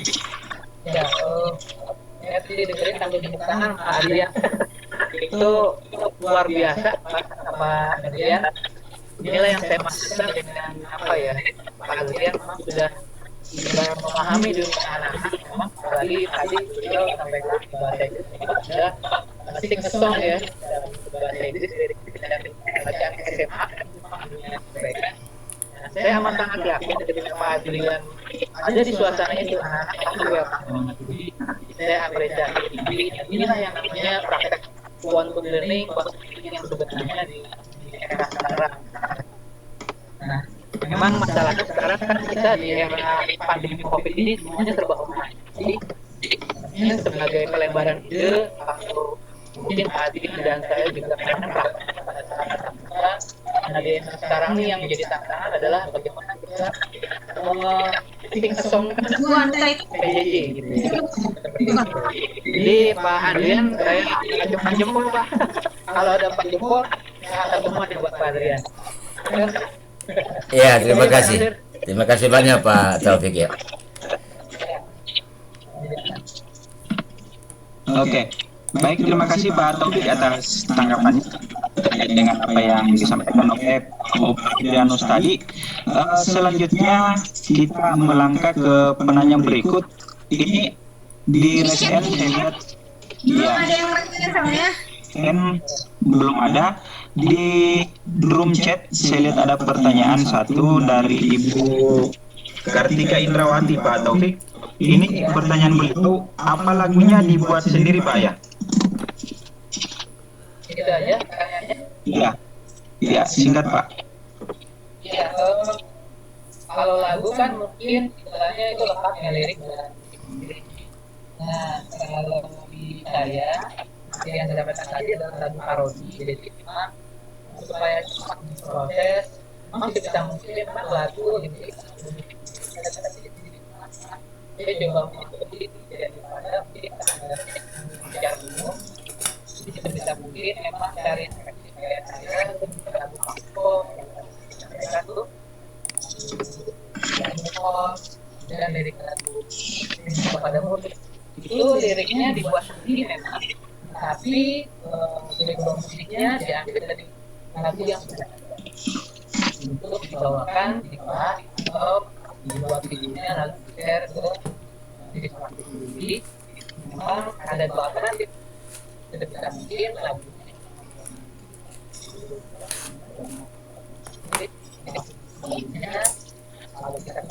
Ya, saya tadi dengerin sambil tepuk tangan Pak Adrian. Itu luar biasa Pak Adrian. Inilah yang saya maksudkan dengan apa ya, Pak Adrian memang sudah memahami dunia anak-anak. Memang apalagi tadi beliau sampaikan bahasa Inggris sudah sing song ya, bahasa Inggris dari bacaan SMA mereka. Saya amat sangat yakin ketika Pak Adrian ada di suasana itu, anak-anak pasti welcome. Saya apresiasi. Inilah yang namanya praktek quantum learning, yang sebenarnya di era sekarang. Nah, memang masalahnya sekarang kan kita di era pandemi COVID ini semuanya serba online. Jadi, ini sebagai pelebaran ide atau mungkin Adrian dan saya juga pernah praktek pada saat kita. Nah, di sekarang nih yang menjadi tantangan adalah bagaimana kita sing song PJJ gitu ya. Jadi Pak Adrian, saya acungkan jempol Pak. Kalau ada Pak jempol, saya akan semua buat Pak Adrian. Ya, terima kasih. Terima kasih banyak Pak Taufik ya. Oke. Baik, terima kasih Pak Taufik atas tanggapannya dengan apa yang disampaikan oleh Pak Adrianus tadi. Selanjutnya kita melangkah ke penanya berikut. Ini di RSN saya lihat Belum ada yang bertanya soalnya. belum ada. Di room chat saya lihat ada pertanyaan satu dari Ibu Kartika Indrawati Pak Taufik. Ini pertanyaan beliau, apa lagunya dibuat sendiri Pak ya? Itu aja pertanyaannya. Iya, singkat Pak. Ya, kalau lagu kan mungkin istilahnya itu lengkapnya lirik dan musik. Nah, kalau di saya yang saya dapatkan tadi adalah lagu parodi, jadi memang supaya cepat diproses, memang sebisa mungkin memang lagu ini saya coba mengikuti daripada secara umum, sebisa mungkin memang cari kayak saya lagu pop satu dan lirik lagu kepada musik itu liriknya dibuat sendiri memang, tapi lirik musiknya diambil dari lagu yang sudah ada untuk dibawakan di kelas atau dibuat videonya lalu share ke sesuatu sendiri. Memang ada dua alternatif, sebisa mungkin lagunya kalau kita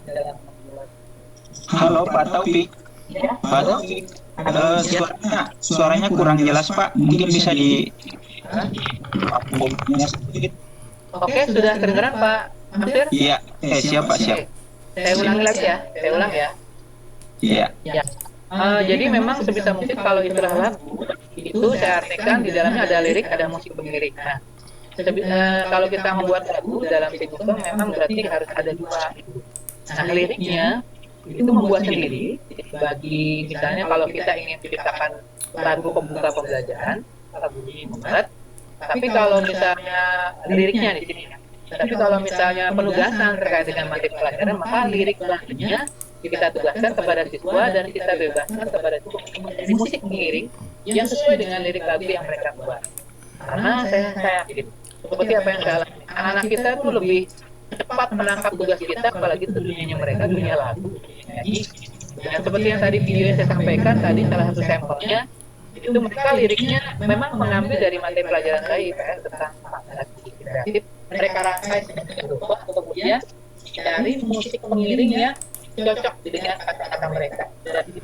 dalam membuat. Halo Pak Taufik. Ya, Pak Taufik. Suaranya kurang jelas Pak, mungkin bisa di sedikit. Oke, sudah kedengaran Pak Amsir? Iya, siap Pak, siap. Saya ulangi lagi ya, saya ulang ya. Iya. Ya. Jadi memang sebisa mungkin kalau istilah lagu itu saya artikan di dalamnya ada lirik, ada musik pengiring. Nah, kalau kita membuat lagu dalam sinkron memang berarti harus ada dua. Nah, liriknya itu membuat sendiri. Bagi misalnya kalau kita ingin menciptakan lagu pembuka pembelajaran, lagu ini membuat. Tapi kalau misalnya liriknya di sini, tapi kalau misalnya penugasan terkait dengan materi pelajaran, maka lirik lagunya kita tugaskan kepada siswa dan kita bebaskan kepada siswa untuk menjadi musik pengiring yang sesuai dengan lirik lagu yang mereka buat. Karena saya yakin seperti apa yang saya alami, anak-anak kita tuh lebih cepat menangkap tugas kita, apalagi itu dunianya mereka, dunia lagu. Jadi, dan seperti yang tadi video yang saya sampaikan tadi, salah satu sampelnya itu mereka liriknya memang mengambil dari materi pelajaran saya IPS tentang kreatif. Mereka rangkai sedemikian rupa, kemudian dari musik pengiring yang cocok dengan kata-kata mereka. Dan itu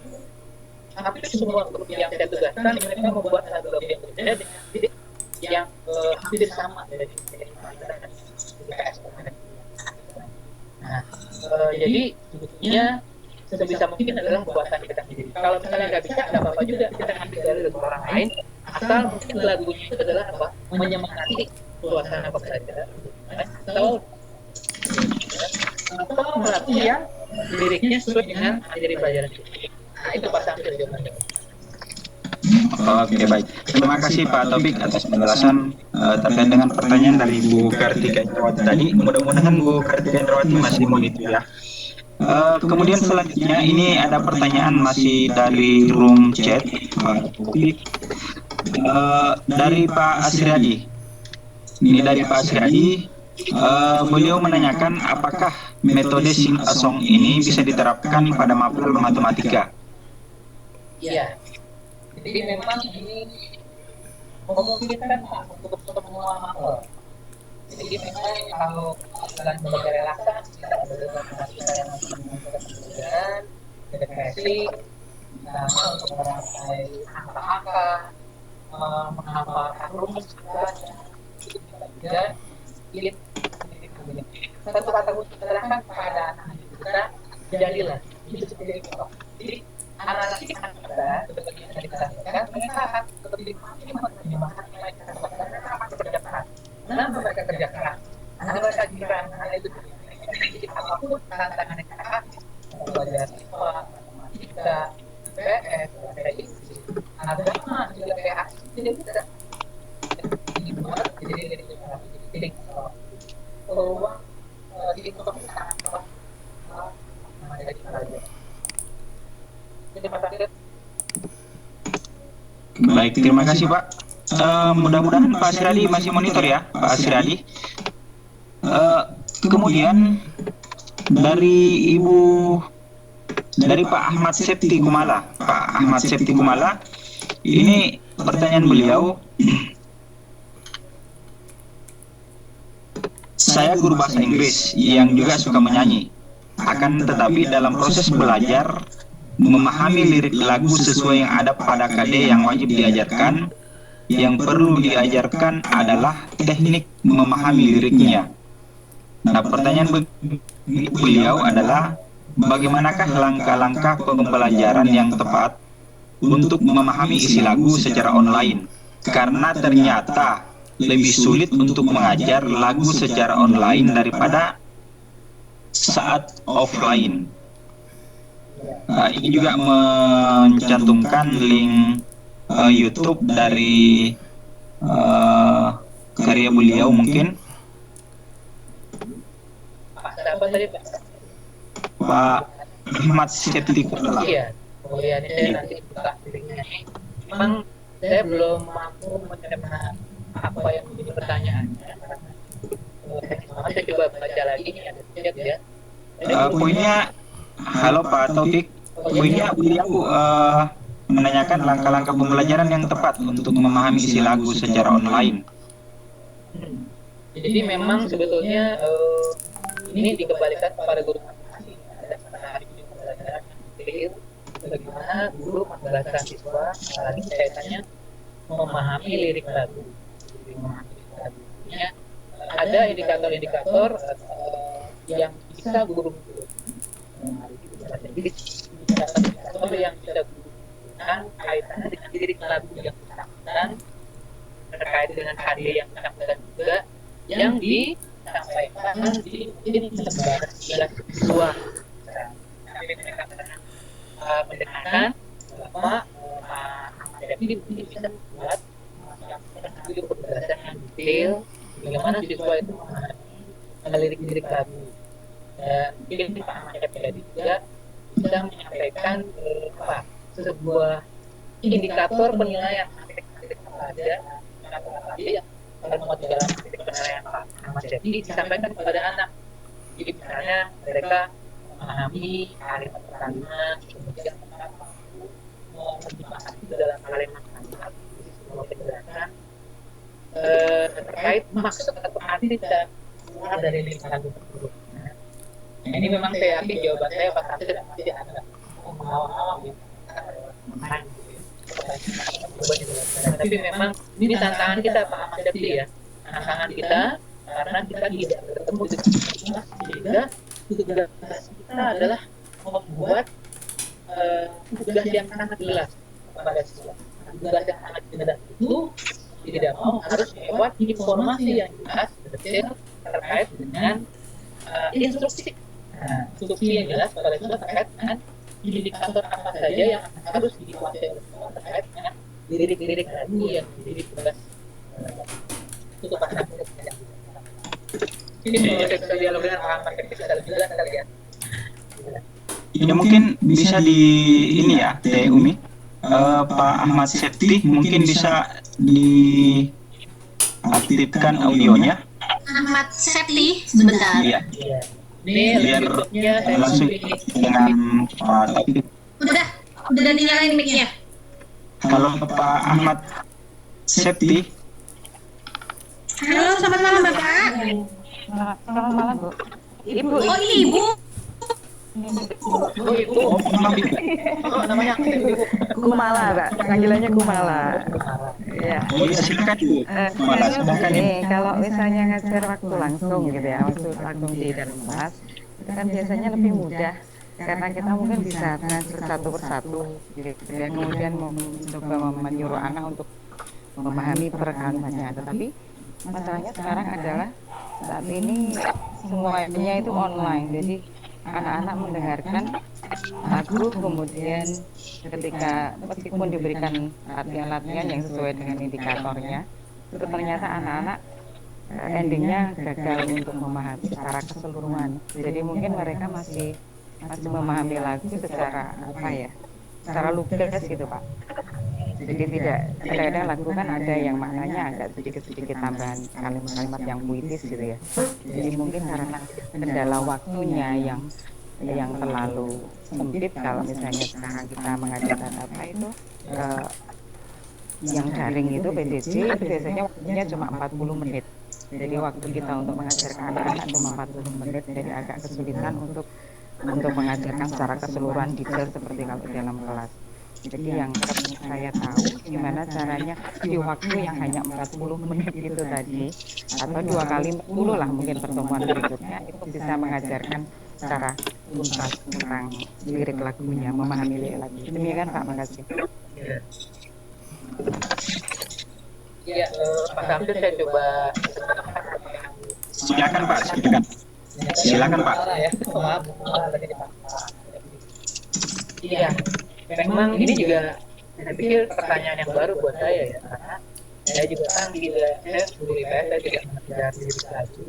hampir semua grup yang saya tugaskan mereka membuat lagu-lagu yang berbeda dengan lirik yang hampir sama dari pelajaran IPS. Nah, jadi sebetulnya sebisa mungkin adalah buatan kita sendiri. Kalau misalnya nggak bisa, nggak apa-apa juga kita ambil dari orang lain. Asal mungkin lagunya itu adalah apa? Menyemangati suasana pembelajaran. Atau lagu yang liriknya sesuai dengan materi pelajaran. Nah, itu Pak Samsul jawabannya. Oke, baik. Terima kasih Pak Taufik atas penjelasan terkait dengan pertanyaan dari Bu Kartika Indrawati tadi. Mudah-mudahan Bu Kartika Indrawati masih monitor ya. Kemudian selanjutnya ini ada pertanyaan masih dari room chat Pak Taufik. Dari Pak Asriadi. Ini dari Pak Asriadi. Beliau menanyakan apakah metode sing a song ini bisa diterapkan pada mapel matematika. Iya. Jadi memang ini memungkinkan untuk semua mapel. Jadi memang kalau dalam sebagai relaksasi kita kita yang masih pembelajaran, depresi, misalnya untuk merangsai angka-angka, menghafalkan rumus sebenarnya, dan satu kata kunci terangkan kepada anak kita jadilah itu seperti itu. Jadi anak-anak kita seperti yang tadi kita sampaikan mereka akan lebih menerjemahkan mereka akan bekerja keras. Kenapa mereka kerja keras? Karena mereka kira anak itu jadi apapun tantangan yang mereka belajar siswa, matematika, PS, PIC, agama juga kayak asli tidak bisa dibuat jadi peluang di ekonomi sangat kuat menjadi pelajar. Terima kasih. Baik, terima kasih Pak. Mudah-mudahan Pak Asriadi masih monitor ya, Pak Asriadi. Kemudian dari Pak Ahmad Septi Kumala, ini pertanyaan beliau. Saya guru bahasa Inggris yang juga suka menyanyi. Akan tetapi dalam proses belajar memahami lirik lagu sesuai yang ada pada KD yang wajib diajarkan, yang perlu diajarkan adalah teknik memahami liriknya. Nah, pertanyaan beliau adalah bagaimanakah langkah-langkah pembelajaran yang tepat untuk memahami isi lagu secara online? Karena ternyata lebih sulit untuk mengajar lagu secara online daripada saat offline. Ini juga mencantumkan link YouTube dari karya beliau mungkin. Apa tadi Pak? Pak Ahmad Septi Kumala. Iya, kemudian saya nanti buka linknya. Memang saya belum mampu mencerna apa yang menjadi pertanyaannya. Saya coba baca lagi nih ada chat ya. Poinnya, halo Pak Taufik, poinnya beliau menanyakan langkah-langkah pembelajaran yang tepat untuk memahami isi lagu secara online. Jadi memang sebetulnya ini dikembalikan kepada guru masing-masing. Ada hari pembelajaran yang clear, bagaimana dulu pembelajaran siswa, apalagi kaitannya memahami lirik lagu. Memahami lirik lagunya, ada indikator-indikator yang bisa guru indikator yang bisa gunakan kaitannya dengan lirik lagu yang bersangkutan, terkait dengan hadiah yang bersangkutan juga, yang disampaikan di lembaga siswa. Tapi mereka pernah mendengarkan bahwa jadi bisa membuat penjelasan yang detail bagaimana siswa itu memahami lirik-lirik lagu. Dan mungkin Pak Ahmad Syafii juga bisa menyampaikan sebuah indikator penilaian apa aja yang termuat di dalam penilaian Pak Ahmad Syafii disampaikan kepada anak. Jadi misalnya mereka memahami kalimat-kalimat, kemudian menerjemahkan itu dalam kalimat-kalimat, sebuah penjelasan terkait maksud atau arti dan keluar dari lirik lagu tersebut. Nah, ini memang saya yakin jawaban saya pasti tidak ada mengawang-awang ya. Tapi memang ini tantangan kita Pak Ahmad Syafii ya, tantangan kita karena kita tidak bertemu dengan sehingga tugas kita adalah membuat tugas yang sangat jelas kepada siswa. Tugas yang sangat jelas itu tidak mau harus lewat informasi yang jelas detail terkait dengan instruksi. Instruksi yang jelas kepada siswa terkait dengan indikator apa saja yang harus dikuasai oleh siswa terkait dengan lirik-lirik lagu yang menjadi tugas untuk pasangan. Ini kalau saya bisa dialog dengan Pak Ahmad Syafii bisa lebih jelas kali ya. Ya mungkin bisa di ini ya, Teh Umi. Pak Ahmad Syafii mungkin bisa diaktifkan audionya. Ahmad Syafii, sebentar. Iya. Ini Biar berikutnya saya langsung dengan Pak Taufik. Udah dinyalain mic-nya. Kalau Pak Ahmad Syafii, Halo, selamat malam Bapak. Selamat malam, Bu. Ibu. Oh, ini Ibu. Oh itu namanya Ibu. Kumala, Mbak. Panggilannya Kumala. Iya. boleh silakan Bu. Malah silakan ya. Kalau misalnya ngajar waktu langsung gitu ya, waktu langsung di dalam kelas, itu kan biasanya lebih mudah karena kita mungkin bisa ngajar satu persatu gitu ya. Kemudian mencoba menyuruh anak untuk memahami per kalimatnya. Tetapi masalahnya sekarang adalah saat ini semuanya itu online, jadi anak-anak mendengarkan lagu, kemudian ketika meskipun diberikan latihan-latihan yang sesuai dengan indikatornya, itu ternyata anak-anak endingnya gagal untuk memahami secara keseluruhan. Jadi mungkin mereka masih memahami lagu secara apa ya, secara lugas gitu Pak. Jadi tidak, kadang-kadang lagu kan ada yang maknanya agak sedikit-sedikit tambahan kalimat-kalimat yang puitis gitu ya. Jadi mungkin karena kendala waktunya yang terlalu sempit, kalau misalnya sekarang kita mengajarkan apa itu yang daring itu PJJ itu biasanya waktunya cuma 40 menit. Jadi waktu kita untuk mengajarkan anak-anak cuma 40 menit, jadi agak kesulitan untuk mengajarkan secara keseluruhan detail seperti kalau dalam kelas. Jadi yang saya tahu gimana caranya di waktu yang hanya 40 menit itu tadi, atau 2 kali 10 lah mungkin pertemuan berikutnya, itu bisa mengajarkan secara tuntas tentang lirik lagunya, memahami lirik lagu. Demikian Pak, makasih. Ya, Pak Samsul saya coba. Silakan Pak, silakan. Silakan Pak. Maaf, iya. Memang ini juga saya pikir pertanyaan yang baru buat saya ya, karena saya juga kan saya guru IPS, saya tidak mengajar lirik lagu.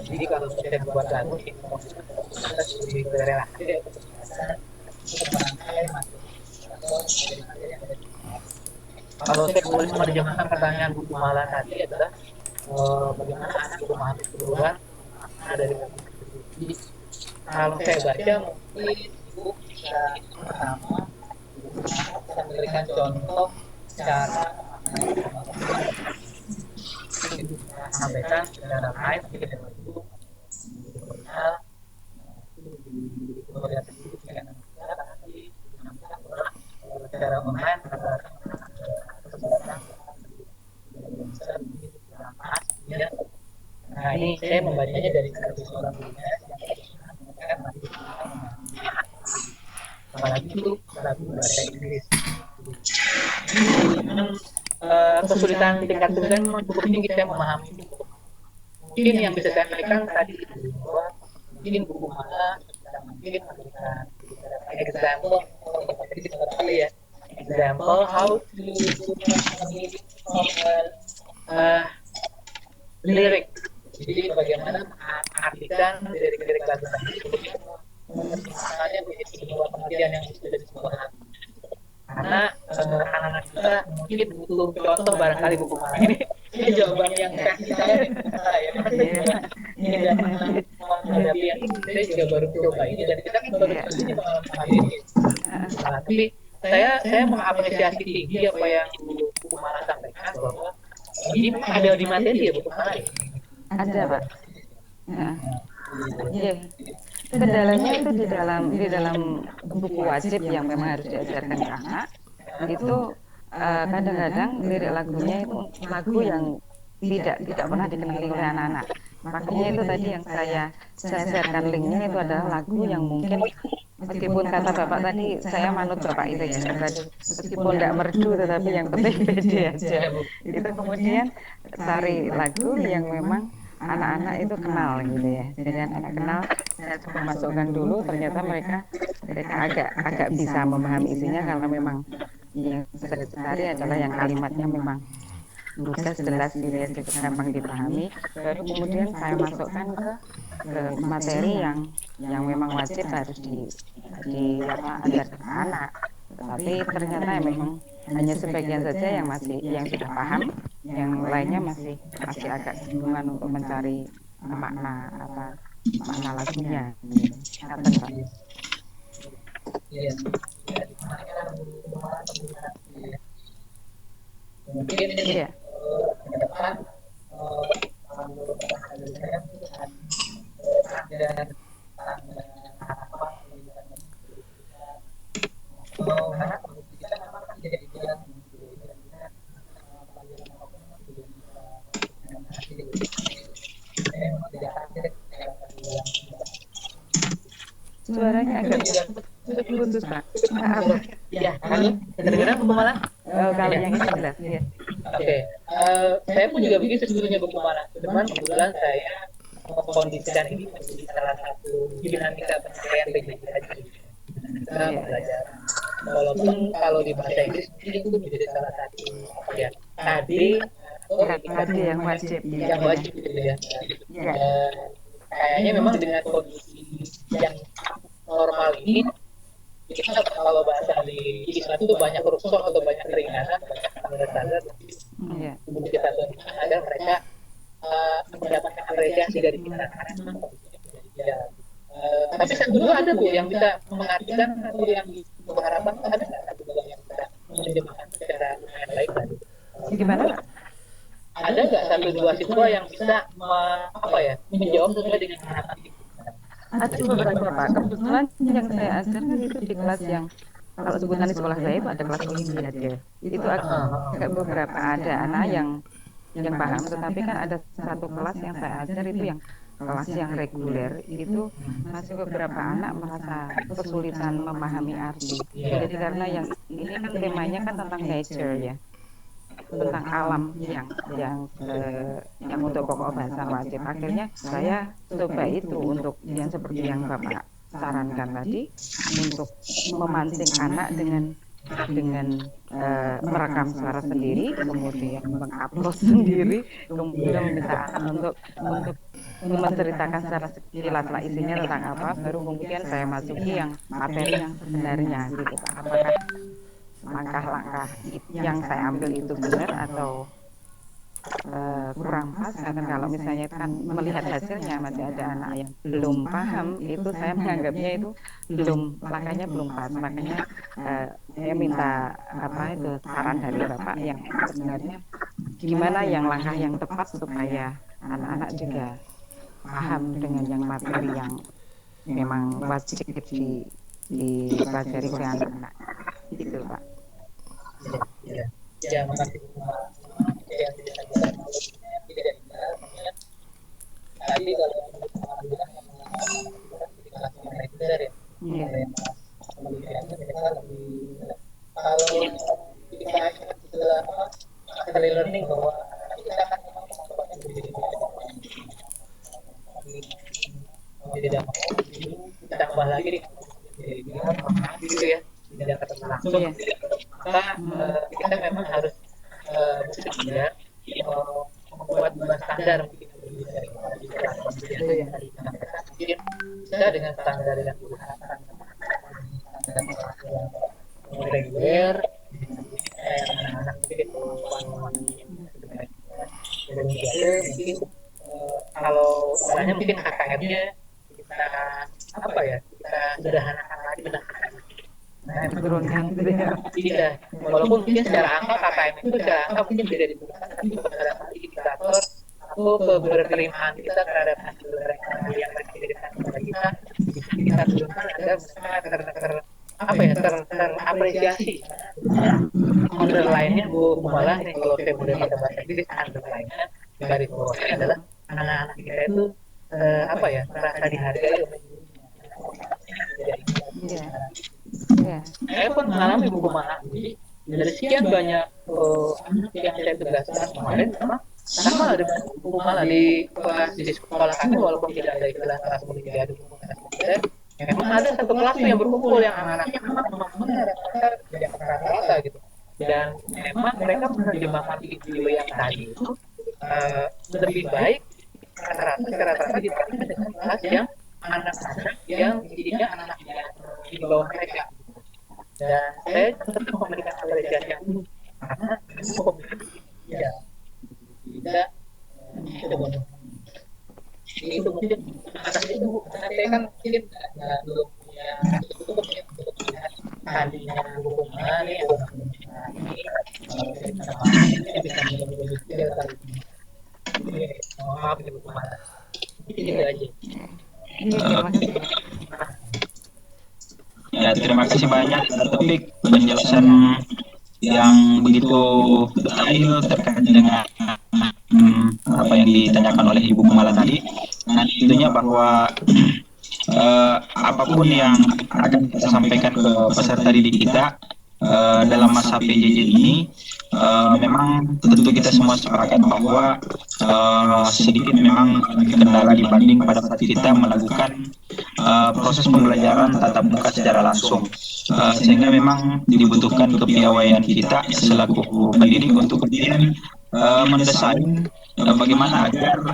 Jadi kalau saya membuat lagu itu kita lebih berrelasi ya, kalau saya boleh menerjemahkan pertanyaan Bu Kumala tadi adalah bagaimana anak memahami keseluruhan dari lagu. Jadi kalau saya baca mungkin Ibu bisa pertama memberikan contoh cara sampaikan secara baik dengan Ibu ini saya membacanya dari satu seorang guru yang masih apalagi itu lagu bahasa Inggris. Memang kesulitan tingkat kesulitan memang cukup tinggi saya memahami itu. Mungkin yang bisa saya berikan tadi bahwa mungkin buku mana mungkin memberikan example ya example how to lirik. Jadi bagaimana mengartikan lirik-lirik lagu tadi misalnya menjadi sebuah pengertian yang sudah disebut. Karena anak-anak kita mungkin butuh contoh barangkali buku mana ini jawaban yang kasih saya ini dan menghadapi yang ini saya juga baru coba ini dan kita kan baru ini mengalami ini. Tapi saya mengapresiasi tinggi apa yang buku mana sampaikan bahwa ini ada di materi ya buku mana ya? Ada Pak. Iya. Kendalanya itu di dalam buku wajib yang memang harus diajarkan ke anak itu kadang-kadang lirik lagunya itu lagu yang tidak pernah dikenali oleh anak-anak. Makanya itu tadi yang saya sharekan linknya itu adalah lagu yang mungkin meskipun kata Bapak tadi saya manut Bapak itu ya tadi meskipun tidak merdu tetapi yang penting pede aja. Itu kemudian cari lagu yang memang anak-anak itu kenal gitu ya. Jadi anak kenal saya coba masukkan dulu ternyata mereka agak bisa memahami isinya karena memang yang saya cari adalah yang kalimatnya memang lugas jelas gitu ya cukup gampang dipahami. Baru kemudian saya masukkan ke materi yang memang wajib harus diajarkan anak. Tapi ternyata memang hanya sebagian saja yang sudah paham, yang lainnya masih agak kebingungan untuk mencari makna lagunya. Kata Pak. Mungkin Iya. ke depan Suaranya agak putus Pak. Maaf. ya halo kedengaran buku mana? Kalau yang ini jelas ya. Oke, saya pun juga begitu sebetulnya buku mana. Cuman kebetulan saya mengkondisikan ini menjadi salah satu dinamika pencapaian PJJ haji. Kita belajar. Walaupun kalau di bahasa Inggris itu menjadi salah satu KD KD yang wajib. Yang wajib gitu ya. Kayaknya memang dengan kondisi yang normal ini kita kalau bahasa di Islam itu banyak rukhsah atau banyak keringanan, banyak standar-standar untuk kita agar mereka mendapatkan apresiasi dari kita. Tapi sebetulnya ada Bu yang bisa mengartikan atau yang diharapkan ada nggak satu yang bisa menerjemahkan secara baik tadi? Gimana? Ada nggak satu dua siswa yang bisa menjawab sesuai dengan harapan kita? Ada beberapa Pak. Kebetulan yang saya ajarkan itu di kelas yang kalau sebutan di sekolah saya itu ada kelas olimpiade. Itu agak beberapa ada anak yang paham, tetapi kan ada satu kelas yang saya ajar itu yang kelas yang reguler itu masih beberapa anak merasa kesulitan memahami arti. Jadi karena yang ini kan temanya kan tentang nature ya, tentang alam yang untuk pokok bahasa wajib. Akhirnya saya coba itu untuk yang seperti yang Bapak sarankan tadi untuk memancing anak dengan merekam suara sendiri, kemudian mengupload sendiri, kemudian meminta anak untuk menceritakan secara sekilas lah isinya tentang apa, baru kemudian saya masuki yang materi yang sebenarnya gitu Pak. Apakah langkah-langkah yang saya ambil itu benar atau kurang pas, karena kalau misalnya kan melihat hasilnya masih ada anak yang belum paham, itu saya menganggapnya itu langkahnya belum pas. Makanya saya minta saran dari Bapak yang sebenarnya gimana yang langkah yang tepat supaya anak-anak juga paham dengan yang materi yang memang wajib dipelajari oleh anak-anak gitu Pak. Ya, makasih. Tapi kalau reguler ya, Iya. pendidikannya mereka lebih, kalau kita istilah early learning bahwa kita kan memang mengembangkan diri mau tidak mau ditambah lagi nih jadi dia gitu ya, tidak ketemu langsung, Iya. maka kita memang harus bersedia membuat dua standar mungkin mungkin bisa dengan standar yang reguler, anak mungkin mungkin kalau istilahnya mungkin KKM-nya kita apa ya, kita sederhanakan lagi Turunkan gitu ya. Iya, walaupun mungkin secara angka KKM itu secara angka mungkin beda dibutuhkan, tapi pada saat indikator atau keberterimaan kita terhadap hasil yang diberikan kepada kita kita turunkan agar terapresiasi. Underline-nya Bu Kumala ini kalau saya boleh pada bahasa Inggris, underline-nya garis bawahnya adalah anak-anak kita itu merasa dihargai. Iya. Iya. Saya pun mengalami Bu Kumala dari sekian banyak anak yang saya tugaskan kemarin, memang sama ada Bu Kumala di sekolah kami, walaupun tidak ada istilah kelas olimpiade, memang ada satu kelas yang berkumpul yang anak-anaknya memang rata-rata gitu, dan memang mereka menerjemahkan video yang tadi itu lebih baik rata-rata dibandingkan dengan kelas yang anak-anak yang jadinya anak di bawah mereka. Dan saya tetap memberikan apresiasi yang tinggi karena ya tidak itu mungkin atas itu saya kan mungkin belum punya cukup ya untuk melihat hadirnya hukuman ini bisa maaf itu hukuman itu aja. Ya, terima kasih banyak Taufik penjelasan yang begitu detail terkait dengan apa yang ditanyakan oleh Ibu Kumala tadi. Nah, tentunya bahwa apapun yang akan kita sampaikan ke peserta didik kita dalam masa PJJ ini, memang tentu kita semua sepakat bahwa sedikit memang kendala dibanding pada saat kita melakukan proses pembelajaran tatap muka secara langsung, sehingga memang dibutuhkan kepiawaian kita selaku pendidik untuk kemudian mendesain bagaimana agar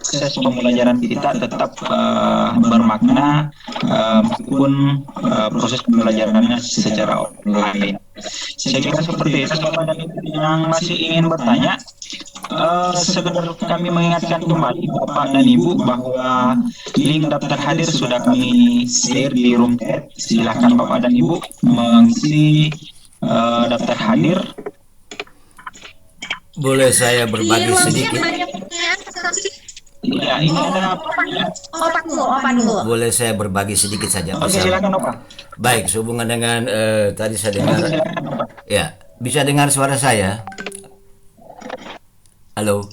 proses pembelajaran kita tetap bermakna meskipun proses pembelajarannya secara online. Saya kira seperti itu. Bapak dan Ibu yang masih ingin bertanya, sekedar kami mengingatkan kembali Bapak dan Ibu bahwa link daftar hadir sudah kami share di room chat. Silakan Bapak dan Ibu mengisi daftar hadir. Boleh saya berbagi sedikit? Ya, ini ada. Opa dulu. Boleh saya berbagi sedikit saja? Oke, silakan Opa. Baik, sehubungan dengan tadi saya dengar. Ya, bisa dengar suara saya? Halo.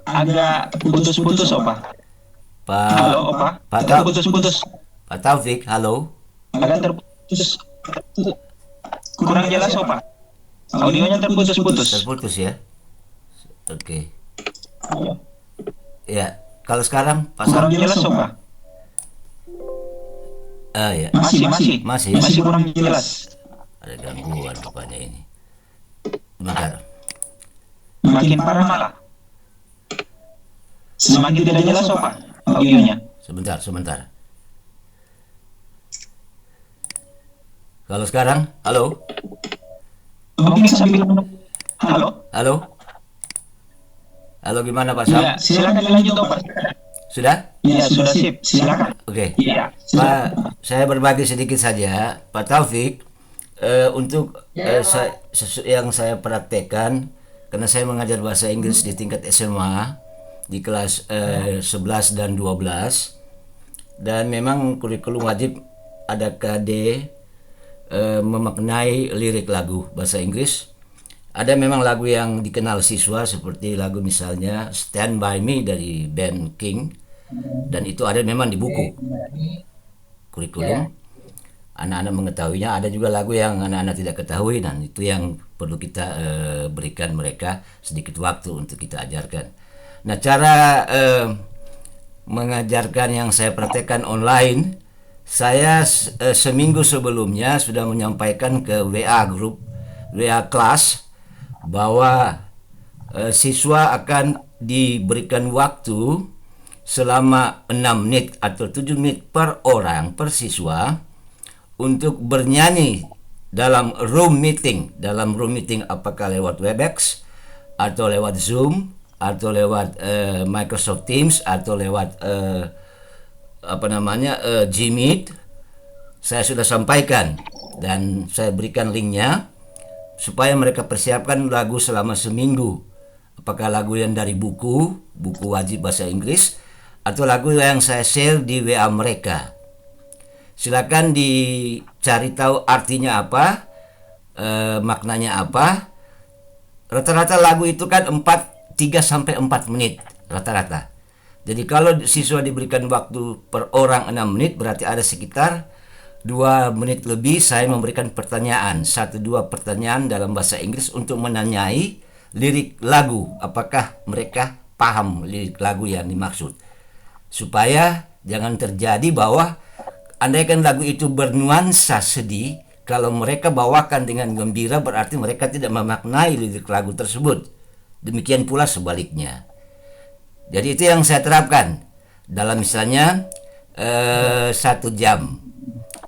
Agak putus-putus Opa. Halo Opa. Pak Putus-putus. Pak Taufik, halo. Agak terputus. Kurang jelas Opa. Audionya terputus-putus. Terputus ya. Oke. Ya, kalau sekarang Kurang jelas Opa. ya. Masih kurang jelas. Ada gangguan rupanya ini. Bentar. Makin parah malah. Semakin tidak jelas Opa audionya. Sebentar. Kalau sekarang, halo. Mungkin sambil Halo. Halo, gimana Pak Sam? Ya, silakan dilanjut Opa. Sudah? Ya, sudah sip. Silakan. Oke. Iya. Pak, saya berbagi sedikit saja, Pak Taufik, untuk yang saya praktekkan, karena saya mengajar bahasa Inggris di tingkat SMA di kelas 11 dan 12, dan memang kurikulum wajib ada KD memaknai lirik lagu bahasa Inggris. Ada memang lagu yang dikenal siswa seperti lagu misalnya Stand By Me dari band King, dan itu ada memang di buku kurikulum. Anak-anak mengetahuinya, ada juga lagu yang anak-anak tidak ketahui, dan itu yang perlu kita berikan mereka sedikit waktu untuk kita ajarkan. Nah, cara mengajarkan yang saya praktekkan online, saya seminggu sebelumnya sudah menyampaikan ke WA grup, WA kelas, bahwa siswa akan diberikan waktu selama 6 menit atau 7 menit per orang, per siswa, untuk bernyanyi dalam room meeting. Dalam room meeting apakah lewat Webex atau lewat Zoom atau lewat Microsoft Teams atau lewat Gmeet, saya sudah sampaikan dan saya berikan linknya supaya mereka persiapkan lagu selama seminggu. Apakah lagu yang dari buku wajib bahasa Inggris, atau lagu yang saya share di WA mereka. Silakan dicari tahu artinya apa, maknanya apa. Rata-rata lagu itu kan 3 sampai 4 menit rata-rata. Jadi kalau siswa diberikan waktu per orang 6 menit, berarti ada sekitar 2 menit lebih saya memberikan pertanyaan, 1-2 pertanyaan dalam bahasa Inggris untuk menanyai lirik lagu, apakah mereka paham lirik lagu yang dimaksud. Supaya jangan terjadi bahwa andaikan lagu itu bernuansa sedih, kalau mereka bawakan dengan gembira berarti mereka tidak memaknai lirik lagu tersebut. Demikian pula sebaliknya. Jadi itu yang saya terapkan dalam misalnya 1 jam.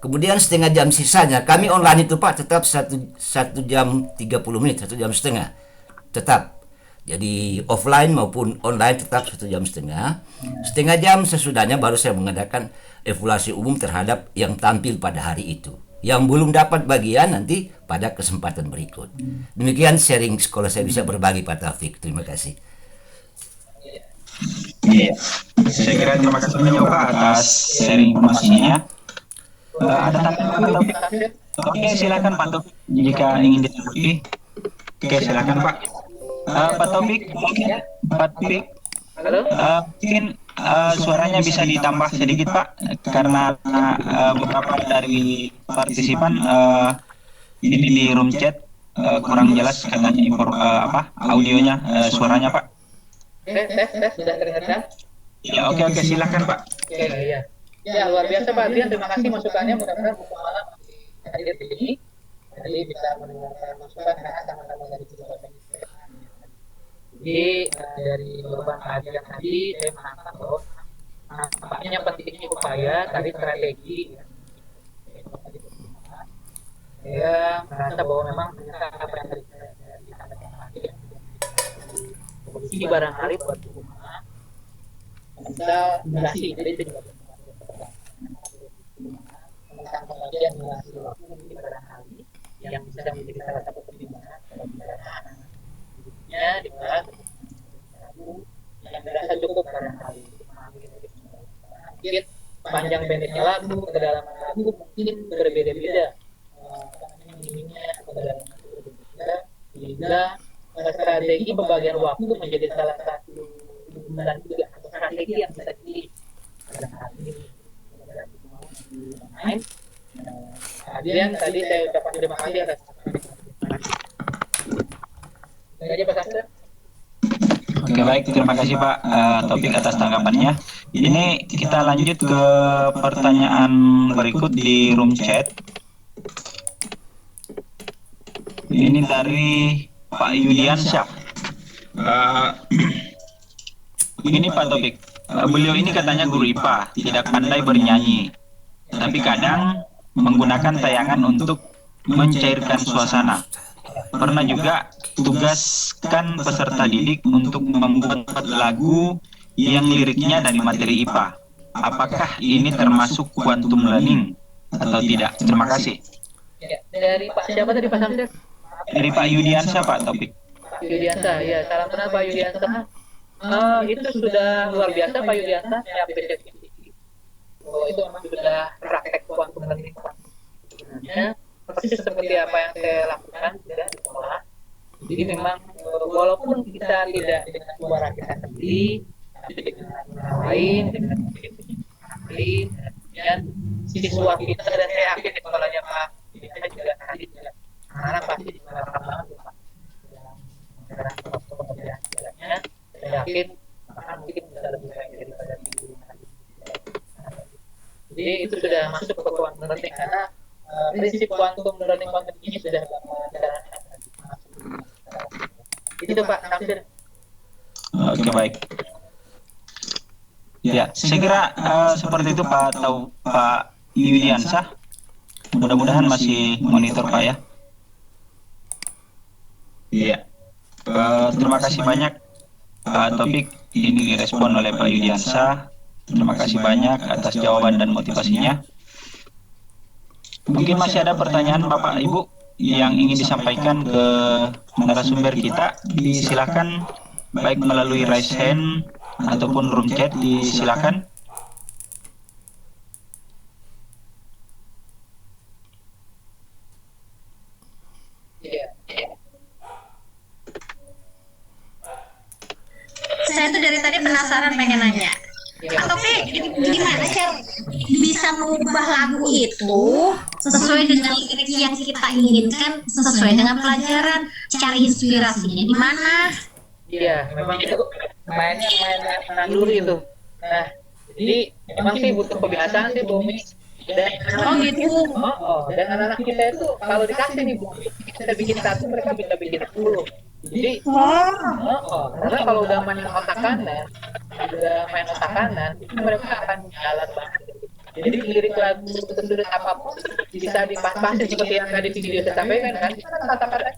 Kemudian setengah jam sisanya kami online itu Pak tetap 1 jam 30 menit, 1 jam setengah tetap. Jadi offline maupun online tetap 1 jam setengah. Setengah jam sesudahnya baru saya mengadakan evaluasi umum terhadap yang tampil pada hari itu. Yang belum dapat bagian nanti pada kesempatan berikut. Demikian sharing sekolah saya bisa berbagi Pak Taufik. Terima kasih. Iya, saya kira terima kasih banyak Pak atas sharing informasinya. Ada tanggapan Pak Taufik? Oke, silakan Pak Taufik jika ingin ditanggapi. Oke, silakan Pak. Pak Taufik, Halo? mungkin suaranya bisa ditambah sedikit Pak, karena beberapa dari partisipan ini di room chat kurang jelas katanya audionya, suaranya Pak. Tes, sudah terdengar? Ya, oke, silakan Pak. Oke, iya. Ya, luar biasa Pak Adrian, terima kasih masukannya, mudah-mudahan malam hadir di sini. Jadi bisa mendengarkan masukan karena sama-sama dari jurusan. Jadi dari beban kajian tadi saya menangkap bahwa nampaknya pentingnya upaya tadi strategi. Saya merasa bahwa memang ternyata apa yang tadi saya disampaikan ini barangkali buat rumah bisa durasi, jadi itu juga tentang pembagian durasi waktu mungkin barangkali yang bisa menjadi salah satu pertimbangan dalam ya dibahas yang dirasa cukup barangkali mungkin panjang pendeknya lagu, kedalaman lagu mungkin berbeda-beda sehingga strategi pembagian waktu menjadi salah satu dan juga strategi yang bisa Adrian tadi saya ucapkan terima kasih atas aja Pak Sastra. Oke, baik, terima kasih Pak Taufik atas tanggapannya. Ini kita lanjut ke pertanyaan berikut di room chat. Ini dari Pak Yudiansyah. Begini Pak Taufik, beliau ini katanya guru IPA, tidak pandai bernyanyi, tapi kadang menggunakan tayangan untuk mencairkan suasana. Pernah juga tugaskan peserta didik untuk membuat lagu yang liriknya dari materi IPA. Apakah ini termasuk quantum learning atau tidak? Terima kasih. Ya, dari Pak siapa tadi Pak Samsir? Dari Pak Yudiansyah Pak Taufik. Pak Yudiansyah, ya salam kenal Pak Yudiansyah. Itu sudah luar biasa Pak Yudiansyah, saya apresiasi. Oh, itu memang sudah praktek quantum learning. Sebenarnya persis seperti apa yang saya lakukan juga di sekolah. Jadi memang walaupun kita tidak dengan suara kita sendiri, tapi dengan lain dengan lain dan siswa kita, dan saya yakin di sekolahnya Pak kita juga nanti juga anak pasti juga paham banget Pak pengertiannya. Saya yakin bahkan mungkin bisa lebih baik daripada dulu. Jadi itu sudah masuk ke quantum learning karena prinsip quantum learning quantum ini sudah dijalankan. Itu Pak Samsir. Oke, baik. Ya, saya kira seperti itu Pak Yudiansah. Mudah-mudahan masih monitor Pak ya. Iya. Terima kasih banyak Pak Topik. Ini direspon oleh Pak Yudiansah. Terima kasih banyak atas jawaban dan motivasinya. Mungkin masih ada pertanyaan Bapak Ibu yang ingin disampaikan ke narasumber kita. Disilakan baik melalui raise hand ataupun room chat, disilakan. Saya tuh dari tadi penasaran pengen nanya. Tapi gimana cara bisa mengubah lagu itu sesuai dengan lirik yang kita inginkan, sesuai dengan pelajaran, cari inspirasinya di mana? Iya, memang itu main naluri itu. Nah, jadi memang sih butuh kebiasaan sih Bumi. Dan dan anak-anak kita itu kalau dikasih nih Bumi, kita bikin satu, mereka bisa bikin 10. Jadi, karena kalau udah main otak kanan, itu mereka akan jalan banget. Jadi lirik lagu sudut apapun bisa dipas-pasin seperti yang tadi video saya sampaikan kan, itu kan kata-kata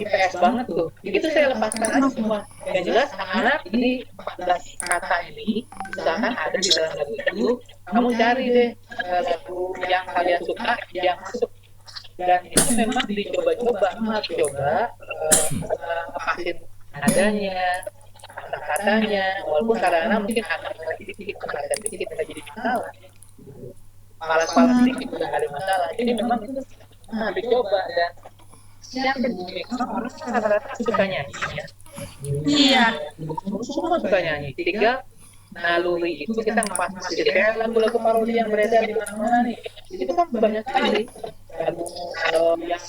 IPS banget tuh. Begitu saya lepaskan aja semua. Yang jelas anak ini 14 kata ini misalkan ada di dalam lagu itu, kamu cari deh lagu yang kalian suka yang masuk. Dan itu memang dicoba-coba, ngepasin nadanya, kata-katanya, walaupun kadang-kadang mungkin kata-kata sedikit kita jadi masalah. Malas-malas sedikit juga ada masalah. Jadi memang itu dicoba dan yang kedua orang rata-rata suka nyanyi ya. Iya. Semua suka nyanyi. Tinggal naluri itu kita ngepas-pas. Jadi kayak lagu-lagu parodi yang beredar di mana-mana nih. Itu kan banyak sekali. Lagu yang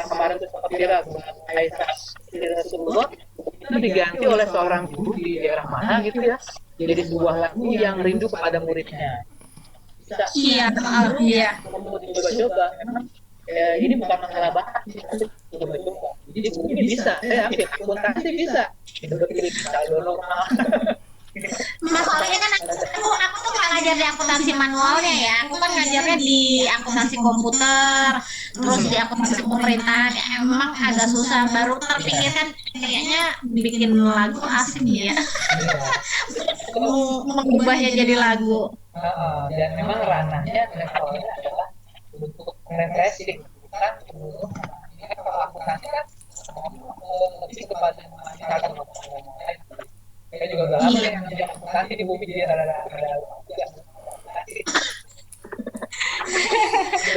kemarin itu sempat viral, Aisyah Rasulullah itu diganti oleh seorang guru di daerah mana gitu ya. Jadi sebuah lagu yang rindu kepada muridnya. Iya. Mau dicoba-coba, memang ini bukan masalah bakat sih, coba-coba. Jadi ini bisa, saya yakin, akuntansi bisa. Itu bisa normal. Masalahnya kan aku tuh nggak ngajar di akuntansi manualnya ya, aku kan ngajarnya di akuntansi komputer, terus di akuntansi pemerintahan. Emang agak susah, baru terpikirkan kayaknya bikin lagu asik ya. Mengubahnya jadi lagu. Dan memang ranahnya levelnya adalah untuk refreshing, bukan untuk kalau akuntansi kan lebih kepada masyarakat. Saya juga udah lama yang menjadi akuntansi di Bumi, jadi ada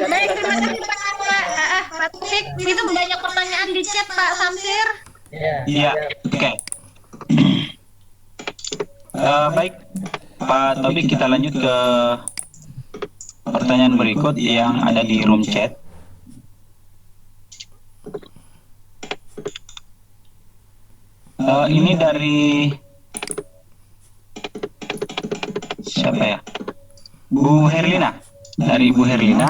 Baik, terima kasih Pak Taufik. Itu banyak pertanyaan di chat Pak Samsir. Iya, oke. Baik, Pak Taufik, kita lanjut ke pertanyaan berikut yang ada di room chat. Ini dari siapa ya? Bu Herlina. Dari Bu Herlina.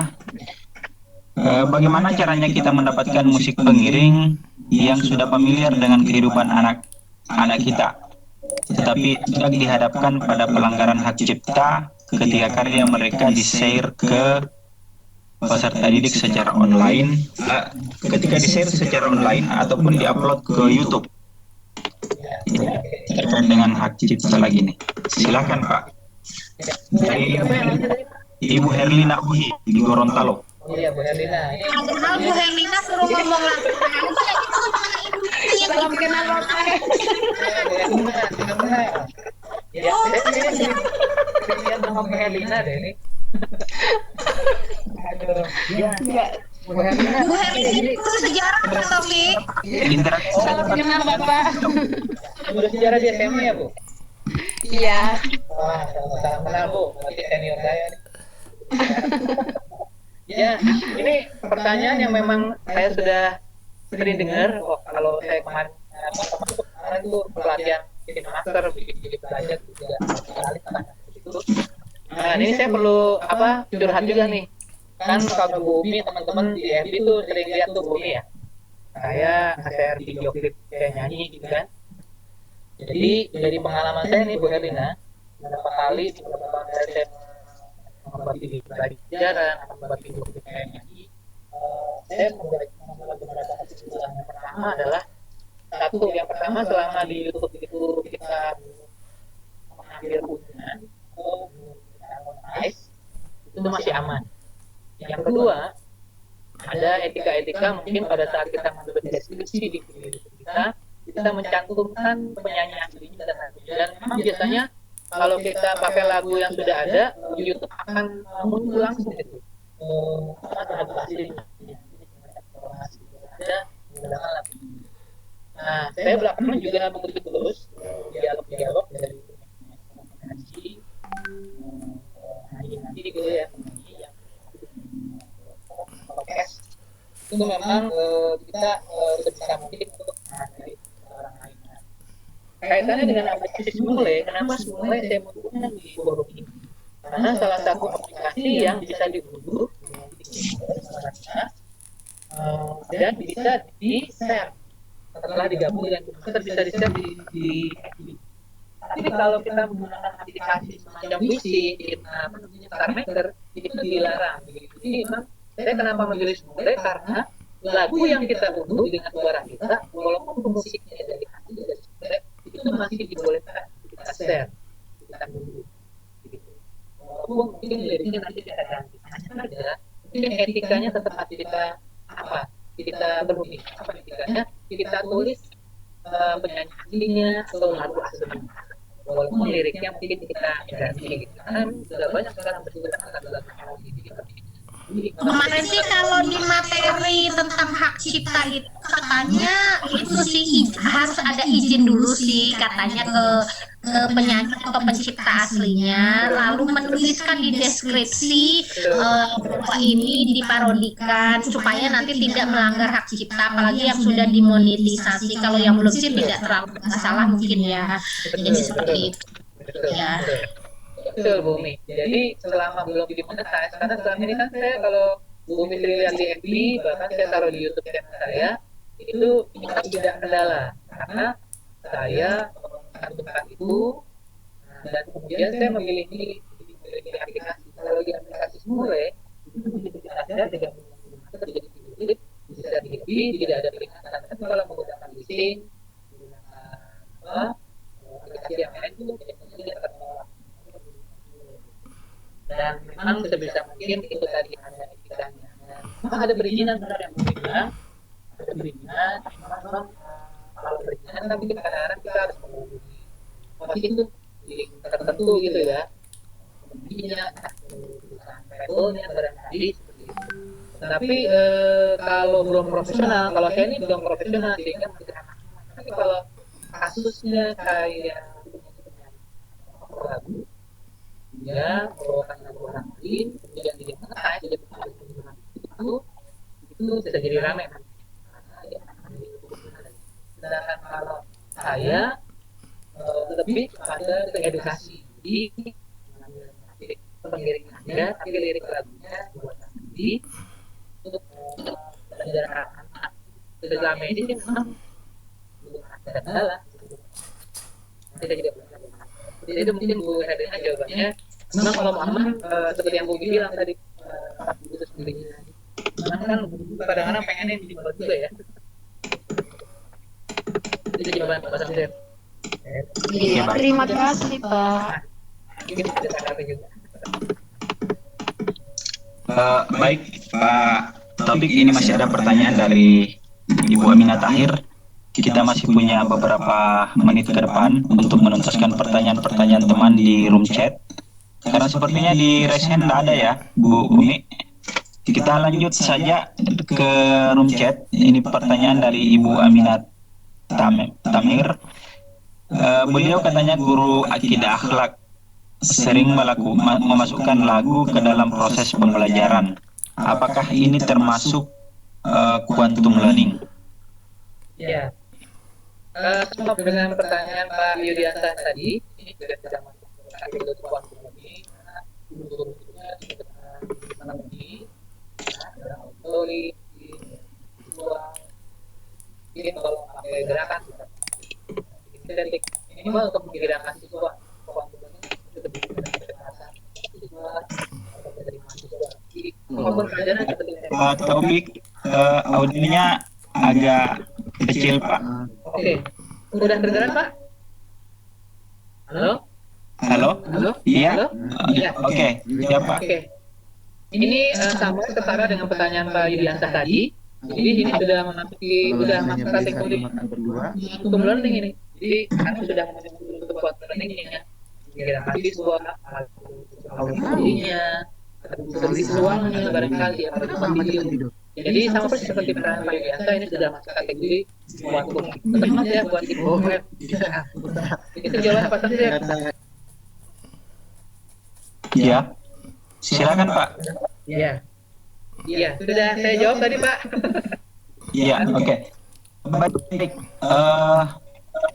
Bagaimana caranya kita mendapatkan musik pengiring yang sudah familiar dengan kehidupan anak-anak kita, tetapi tidak dihadapkan pada pelanggaran hak cipta ketika karya mereka di-share ke peserta didik secara online, ketika di-share secara online ataupun di-upload ke YouTube. Terkait dengan hak cipta lagi nih. Silakan Pak. Dari Ibu Herlina Uhi di Gorontalo. Oh iya, Bu Herlina. Padahal Bu Herlina suruh ngomong lagu. Belum kenal orangnya. Ya, saya nama Bu Herlina deh ini. Aduh. Bu Herlina itu sejarah Pak Taufik. Interaksi saja Pak. Kenal Bapak. udah sejarah di SMA ya Bu? Iya. Wah, salam kenal Bu, berarti senior saya nih. Ya, ini pertanyaan yang memang saya sudah sering dengar. Oh, kalau saya kemarin tuh pelatihan bikin master, bikin belajar juga sekali itu. Nah, ini saya perlu curhat juga nih. Kan kalau Bumi teman-teman di FB tuh sering lihat tuh Bumi ya. Saya share video klip saya nyanyi gitu kan. Jadi dari pengalaman saya nih Bu Herlina, beberapa kali di beberapa kali saya membuat video pelajaran, membuat video klip saya nyanyi, saya membuat beberapa kesimpulan. Yang pertama adalah yang pertama selama di YouTube itu kita mengambil keuntungan atau monetize itu masih aman. Yang kedua, ada etika-etika mungkin pada saat kita membuat deskripsi di video kita mencantumkan penyanyi aslinya dan memang biasanya kalau kita pakai lagu yang sudah ada, YouTube akan muncul langsung itu. Lagu aslinya. Nah, saya belakangan juga mengikuti terus dialog-dialog dari nanti gitu ya, yang podcast itu memang kita sebisa mungkin untuk menghargai orang lain. Kaitannya dengan aplikasi Smule, kenapa Smule saya menggunakan di forum ini? Karena salah satu aplikasi yang bisa diunduh dan bisa di-share setelah digabung dengan komputer, bisa di-share di. Tapi kalau kita menggunakan aplikasi semacam Wisi, StarMaker, itu dilarang. Jadi memang saya kenapa memilih Smule, karena lagu yang kita unduh dengan suara kita, walaupun musiknya dari hati dari Smule, itu masih dibolehkan kita share, kita unduh. Walaupun mungkin liriknya nanti kita ganti, hanya saja mungkin etikanya tetap harus kita berbunyi apa etikanya, kita tulis penyanyi aslinya atau lagu aslinya, walaupun liriknya mungkin kita ganti gitu. Karena sudah banyak sekarang berjualan lagu-lagu gitu. Kemarin sih kalau di materi tentang hak cipta itu katanya itu sih harus ada izin dulu sih katanya ke penyanyi atau pencipta aslinya, lalu menuliskan di deskripsi bahwa ini diparodikan supaya nanti tidak melanggar hak cipta, apalagi yang sudah dimonetisasi. Kalau yang belum sih tidak terlalu masalah mungkin ya. Jadi seperti itu ya. Betul Bumi. Jadi selama belum dimonetize, karena selama ini kan saya kalau Bumi lihat di FB, bahkan saya taruh di YouTube channel saya, itu tidak kendala karena saya menentukan itu, dan kemudian saya memilih aplikasi. Kalau di aplikasi Smule itu ada dengan menjadi video bisa di FB, tidak ada peringatan. Tapi kalau menggunakan listing, aplikasi yang lain itu tidak tertolak. Dan memang sebisa mungkin itu tadi ada etikanya. Memang ada perizinan, benar yang bilang ada perizinan. Memang kalau perizinan tapi kadang-kadang kita harus menghubungi itu tertentu gitu ya. Intinya levelnya barangkali seperti itu. Tapi kalau belum profesional, kalau saya ini belum profesional sehingga masih tapi kalau kasusnya kayak lagu ya bawakan lagu orang lain kemudian dimonetize itu bisa jadi ramai. Sedangkan kalau saya lebih pada ke edukasi di pengiring aja, tapi lirik lagunya buatan sendiri untuk belajar anak-anak. Selama ini sih memang belum ada kendala. Kita juga belajar. Jadi itu mungkin Bu Herlina jawabannya. Memang kalau Muhammad seperti yang Bu bilang tadi, itu sendirinya. Memang kan kadang-kadang pengennya dibuat juga ya. Itu jawaban Pak Samsir. Iya, terima kasih Pak. Mungkin bisa kata juga. Baik Pak Taufik, ini masih ada pertanyaan dari Ibu Aminah Tahir. Kita masih punya beberapa menit ke depan untuk menuntaskan pertanyaan-pertanyaan teman di room chat. Karena sepertinya di raise hand tidak ada ya, Bu Umi. Kita lanjut saja ke room chat. Ini pertanyaan dari Ibu Aminah Tahir. Beliau katanya guru akidah akhlak sering memasukkan lagu ke dalam proses pembelajaran. Apakah ini termasuk quantum learning? Ya, sama dengan pertanyaan Pak Yudianta tadi, ini juga tidak masuk ke kategori quantum learning, karena guru-gurunya sudah mengalami ada auditory, visual, mungkin kalau pakai gerakan, sintetik, minimal untuk menggerakkan siswa, quantum learning itu lebih dari bahasa siswa atau dari mahasiswa. Jadi, apapun pelajaran seperti itu. Pak Taufik, audionya agak kecil, Pak. Oke, udah kedengeran Pak? Halo? Halo? Halo? Iya? Halo? Iya. Oke, siap, Pak. Oke. Ini sama setara dengan pertanyaan Pak Yudianta tadi. Jadi ini sudah masuk kategori quantum learning ini. Jadi kami sudah masuk untuk quantum learning-nya. Gerakan siswa, audionya, visualnya barangkali atau video. Jadi sama persis seperti pertanyaan Pak Yudianta, ini sudah masuk kategori quantum. Teman ya buat ibu. Itu jawaban apa tadi ya? Ya, silakan, Pak. Iya. Iya, sudah saya jawab tadi, Pak. Iya, oke. Baik,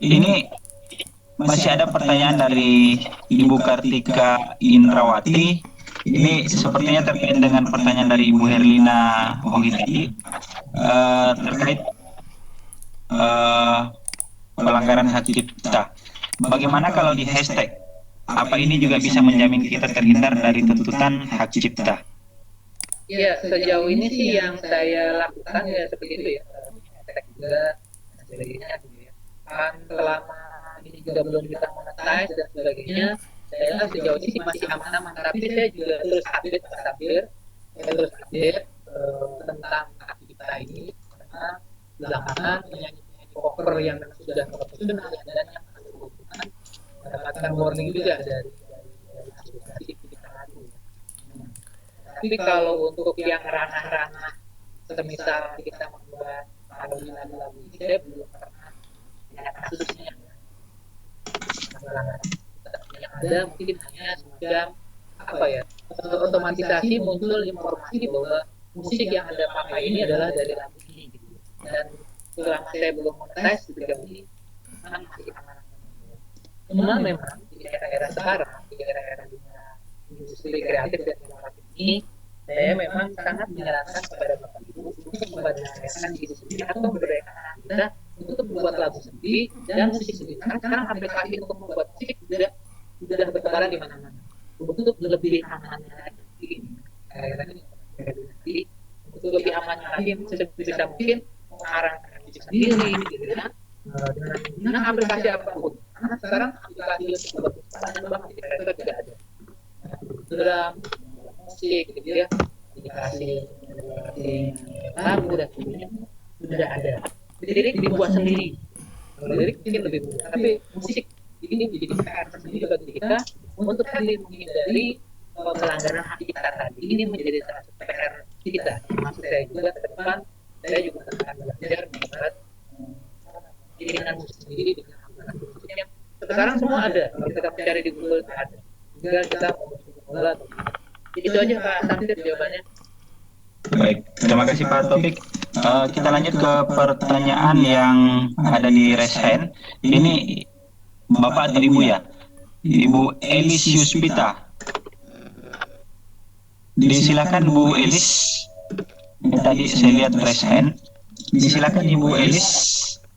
ini masih ada pertanyaan dari Ibu Kartika Indrawati. Ini sepertinya terkait dengan pertanyaan dari Ibu Herlina Hogi tadi, terkait pelanggaran hak cipta. Bagaimana kalau di hashtag? Apa ini juga bisa menjamin kita terhindar dari tuntutan hak cipta? Ya, sejauh ini sih yang saya lakukan ya seperti itu ya. Hashtag juga, dan sebagainya gitu ya. Kan selama ini juga belum kita monetize dan sebagainya, saya sejauh ini sih masih aman-aman. Tapi saya juga terus update Pak Sabir, saya terus update tentang hak cipta ini, karena belakangan penyanyi-penyanyi cover yang sudah profesional dan yang kebutuhan mendapatkan warning juga dari asosiasi kita lalu. Tapi kalau untuk yang ranah-ranah, semisal kita membuat lagu-lagu ini, saya belum pernah lihat kasusnya. Yang ada mungkin hanya semacam apa ya, otomatisasi muncul informasi bahwa musik yang Anda pakai ini adalah dari lagu ini. Gitu. Dan selama saya belum monetize juga ini masih aman. Cuma memang di era-era sekarang, di era-era industri kreatif dan inovatif ini, saya memang sangat menyarankan kepada Bapak Ibu untuk memberdayakan diri sendiri atau memberdayakan anak kita untuk membuat lagu sendiri dan musik sendiri. Karena sekarang aplikasi untuk membuat musik sudah bertebaran di mana-mana. Untuk lebih amannya lagi, untuk lebih amannya lagi, sebisa mungkin mengarahkan musik sendiri, gitu ya. Dengan aplikasi apapun. Karena sekarang aplikasi yang banyak banget di mereka tidak ada. Dalam musik gitu ya, aplikasi lagu dan sebagainya sudah ada. Lirik dibuat sendiri. Lirik mungkin lebih mudah, tapi musik ini menjadi PR sendiri bagi kita untuk tadi menghindari pelanggaran hak cipta tadi. Ini menjadi salah satu PR kita. Maksud saya juga ke depan saya juga akan belajar membuat keinginan sendiri dengan musik yang sekarang semua ada. Kalau kita mencari di Google ada. Tinggal kita mulai. Itu aja Pak Samsir jawabannya. Baik, terima kasih Pak Taufik. Kita lanjut ke pertanyaan yang ada di raise hand. Ini Bapak atau Ibu ya? Ibu Elis Yuspita. Disilakan Bu Elis. Tadi saya lihat raise hand. Disilakan Ibu Elis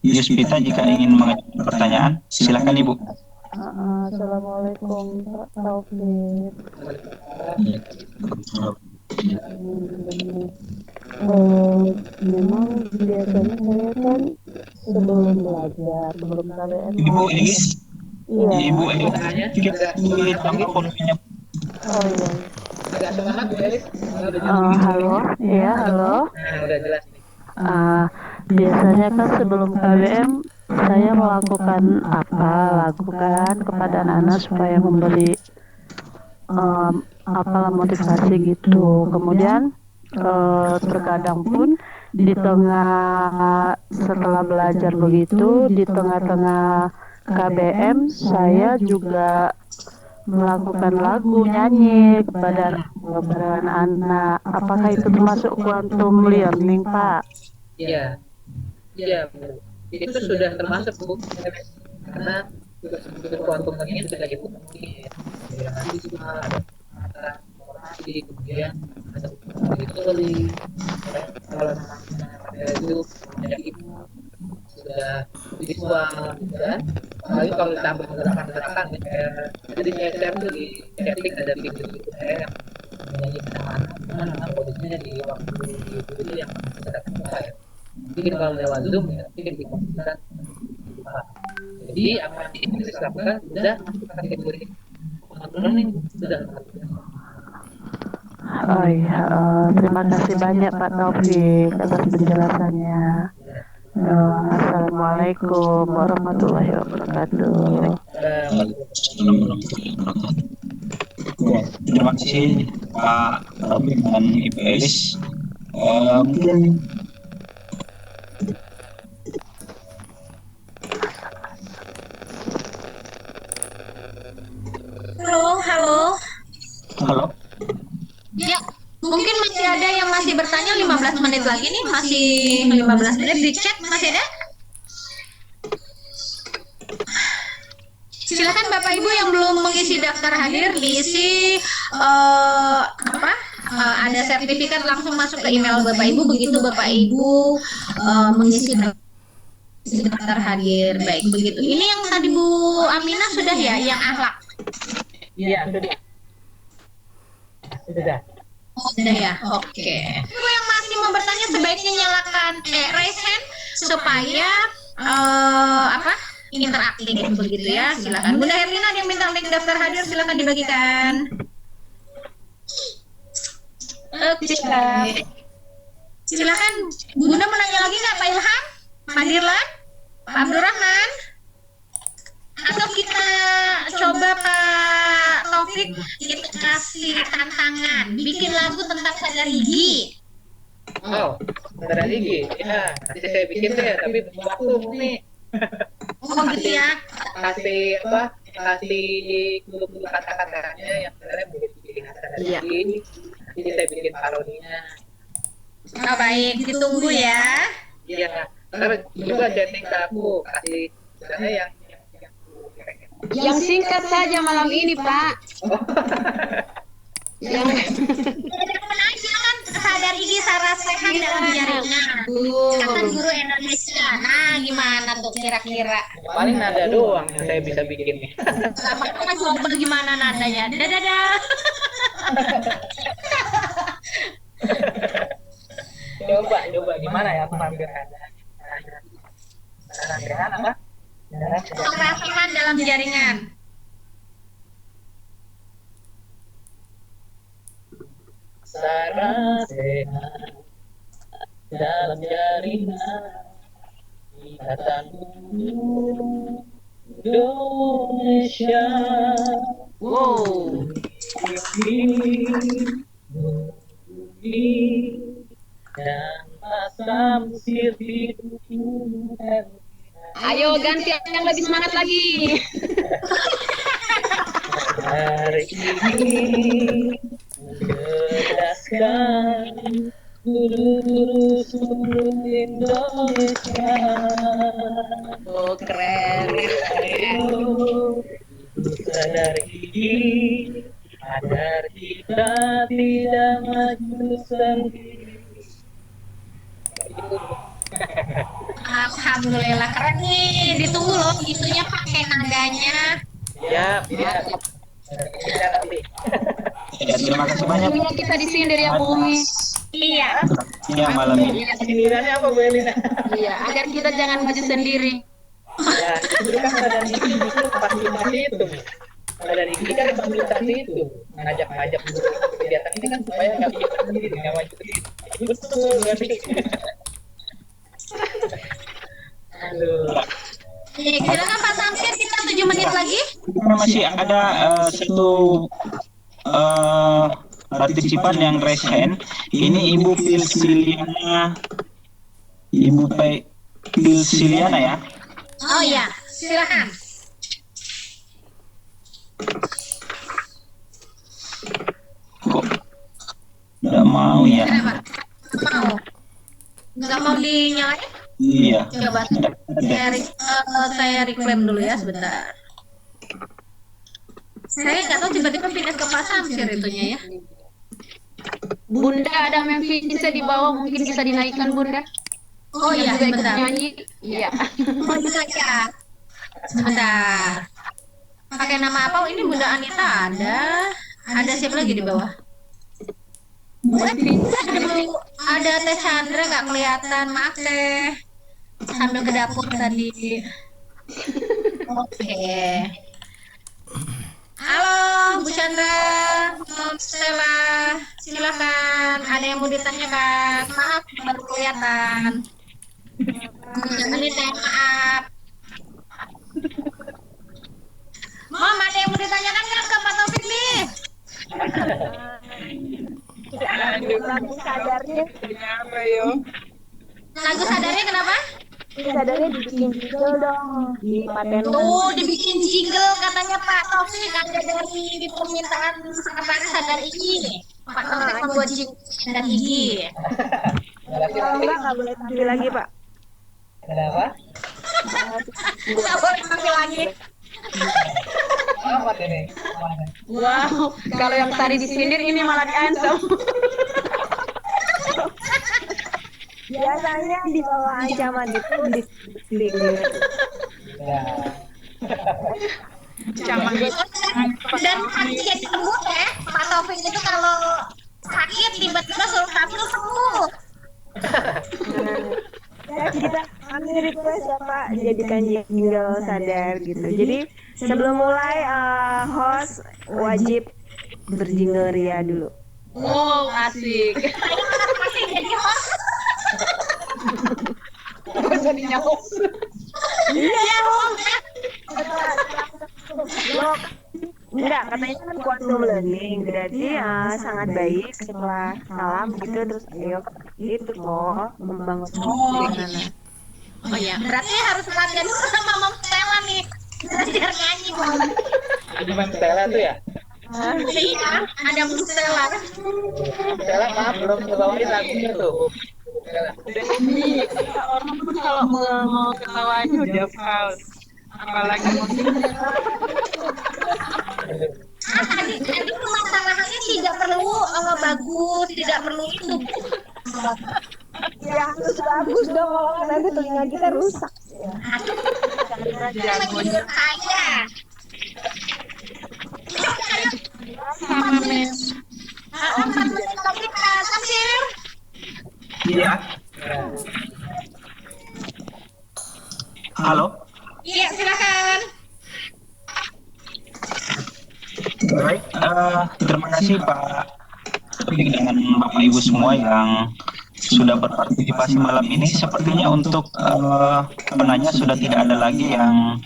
Yuspita jika ingin mengajukan pertanyaan. Silakan Ibu. Assalamualaikum Pak Taufik. Memang biasanya saya kan sebelum belajar, sebelum KBM. Ibu Elis. Iya. Ibu Elis. Kita sulit tambah volumenya. Oh iya. Agak semangat Bu Elis. Halo, iya halo. Nah, udah jelas nih. Biasanya kan sebelum KBM saya melakukan lakukan kepada anak-anak supaya memberi motivasi gitu. Kemudian terkadang pun di tengah setelah belajar begitu, di tengah-tengah KBM saya juga melakukan lagu nyanyi kepada anak-anak. Apakah itu termasuk quantum learning, Pak? Iya, iya Bu. Itu sudah termasuk Bu, karena kuantum ini sudah itu mungkin ya, nanti cuma ada informasi, kemudian ada monitoring. Kalau itu menjadi sudah visual, kan? Apalagi kalau ditambah gerakan-gerakan, jadi saya tuh di setting ada video itu saya yang menyanyikan anak-anak, cuman memang posisinya di waktu itu yang sedang saya. Mungkin kalau lewat Zoom ya, mungkin di komputer. Jadi apa yang kita lakukan sudah masuk kategori learning sudah. Oh iya, terima kasih banyak Pak Taufik atas penjelasannya. Assalamualaikum warahmatullahi wabarakatuh. Ya, terima kasih Pak Taufik dan Ibu Elis. Mungkin Halo. halo. Ya, mungkin masih ada yang masih bertanya 15 menit lagi nih, masih 15 menit di chat masih ada? Silakan Bapak Ibu yang belum mengisi daftar hadir diisi ada sertifikat langsung masuk ke email Bapak Ibu begitu Bapak Ibu mengisi daftar hadir. Baik begitu. Ini yang tadi Bu Aminah sudah ya, yang akhlak. Iya, sudah. Sudah. Oh, sudah ya. Oke. Ibu yang masih mau bertanya sebaiknya nyalakan raise hand supaya interaktif begitu ya. Silakan. Bunda Herlina ada yang minta link daftar hadir, silakan dibagikan. Oke. Silakan. Bunda mau nanya lagi nggak Pak Ilham? Pak Dirlan? Pak Abdurrahman? Atau kita coba Pak Taufik kita kasih tantangan bikin lagu tentang sadar gigi. Oh, sadar gigi. Ya, nanti saya bikin deh, tapi butuh waktu nih. Oh gitu ya. Kasih dulu kata-katanya yang sebenarnya begitu bikin sadar gigi. Nanti saya bikin parodinya. Oh baik, ditunggu ya. Iya, ntar juga chatting ke aku kasih misalnya Yang singkat saja malam ini, Pak. Yang aja kan sadar gigi saraf sehat dalam jaringan. Kata guru Indonesia. Nah, gimana tuh kira-kira? paling nada doang yang saya bisa bikin nih. Kita coba gimana nadanya. Dadah. coba gimana ya aku hampir ada. Apa? Kerasahan dalam jaringan. Saraf sehat dalam jaringan Ikatan Guru Indonesia. Wow. Bumi dan pasang sirti. ayo ganti yang lebih semangat lagi. Hari ini mencerdaskan guru-guru seluruh Indonesia. Oh, keren. Ayo sadar gigi agar kita tidak maju sendiri. Alhamdulillah keren nih. Ditunggu loh itunya pakai nadanya. Ya. Nanti. Ya, terima kasih banyak. Punya kita di sini dari Bumi. Iya. Ya, malam ini. Sindirannya apa Bu Elina? Iya, agar kita jangan maju sendiri. Ya, itu kan badan ini itu fasilitasi itu. Badan ini kan fasilitasi itu. Ngajak-ngajak kegiatan ini kan supaya nggak bisa sendiri, nggak maju sendiri. Itu betul berarti. Aduh. Silakan Pak Samsir, kita 7 menit lagi. Masih ada satu partisipan yang raise hand. Ini Ibu Pilsiliana ya. Oh iya, silakan. mau ya. Kenapa? Mau? Nggak mau dinyalain? Iya. Coba saya reclaim dulu ya sebentar. Saya nggak tahu tiba-tiba pindah ke Pak Samsir itunya ya. Bunda ada Memphis bisa dibawa, mungkin bisa dinaikkan Bunda. Oh iya, Juga ikut sebentar. nyanyi. Iya. Oh bisa ya. Sebentar. Pakai nama apa? Oh, ini Bunda Anita ada. Ada siapa lagi di bawah? Ada Teh Chandra nggak kelihatan, maaf Teh. Sambil ke dapur tadi. Oke. Halo Bu Chandra, Om Stella, silakan. Ada yang mau ditanyakan? Maaf baru kelihatan. Anita maaf. Mom, ada yang mau ditanyakan nggak ke Pak Taufik nih? Lagu sadarnya Lagu sadarnya kenapa? sadarnya dibikin jingle dong di paten. Tuh dibikin jingle katanya Pak Taufik, ada dari permintaan sekretaris sadar ini. Pak Taufik membuat jingle sadar gigi. Kalau enggak boleh tampil lagi Pak. Kenapa? Nggak boleh tampil lagi. Apa ini? Mana? Wow, kalau yang tadi disindir ini malah diancam. Biasanya di bawah ancaman itu di Ya. Ancaman. Dan harus jadi sembuh ya. Pak Taufik itu kalau sakit tiba-tiba suruh tampil sembuh. ya, kita kami request ya Pak jadikan jingle sadar gitu. Jadi sebelum mulai host wajib berjingle ria dulu. Wow, asik. Masih jadi host. Jadinya host. Iya host. Enggak, katanya kan quantum learning berarti sangat baik setelah salam gitu terus ayo itu kok membangun gimana. Oh ya, berarti harus latihan dulu sama Mom Stella nih. Belajar nyanyi, Mom. Ini Mas Stella tuh ya? Iya, ada Mom Stella. Stella maaf belum ngebawain lagunya tuh. Stella. Orang pun kalau mau ketawanya udah pause. Apalagi Tadi permasalahannya tidak perlu bagus, tidak perlu itu. Ya harus bagus dong, kalau nanti telinga kita rusak. Menghibur saya. sama Mem. Topik Samsir. Iya. Halo. Iya, silakan. Baik, terima kasih Pak Taufik dengan Bapak Ibu semua yang sudah berpartisipasi malam ini. Sepertinya untuk penanya sudah tidak ada lagi yang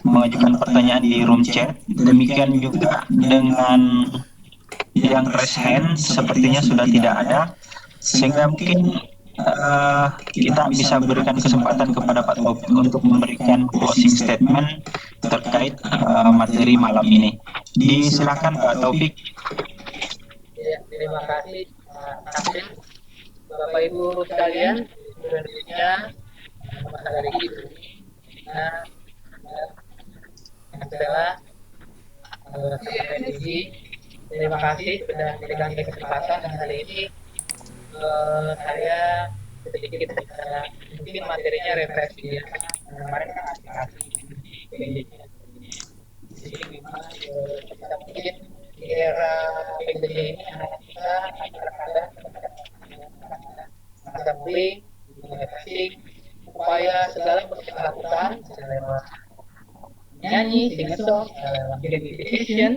mengajukan pertanyaan di room chat. Demikian juga dengan yang raise hand, sepertinya sudah tidak ada. Sehingga mungkin kita bisa berikan kesempatan kepada Pak Taufik untuk memberikan closing statement terkait materi malam ini. Disilakan Pak Taufik. Ya, terima kasih Samsir. Bapak Ibu sekalian, Indonesia, masa dari itu. Stella, terima kasih sudah memberikan kesempatan dan hari ini saya sedikit mungkin materinya refleksi ya. Kemarin kan asik-asik di sini memang kita mungkin di era PJJ ini anak kita kadang-kadang masa bullying, refreshing, upaya segala yang kita lakukan lewat nyanyi, singing song, lewat gamification.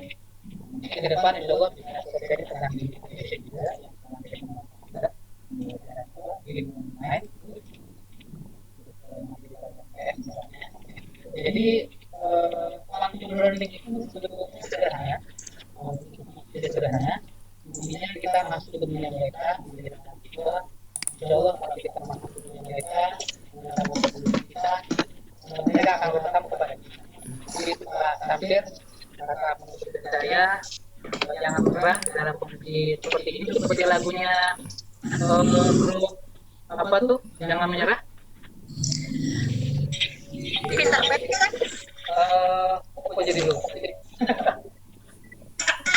Ke depan insya Allah bisa terjadi tentang gamification juga. Jadi quantum learning itu cukup sederhana, intinya kita masuk ke dunia mereka, menjadi anak kita. Insya Allah kalau kita masuk ke dunia mereka, kita mereka akan bertetap kepada kita. Jadi itu Pak Samsir, kata menurut saya jangan menyerah dalam kondisi seperti ini, seperti lagunya grup apa tuh, jangan menyerah. Peter Pan kan? Apa jadi lu?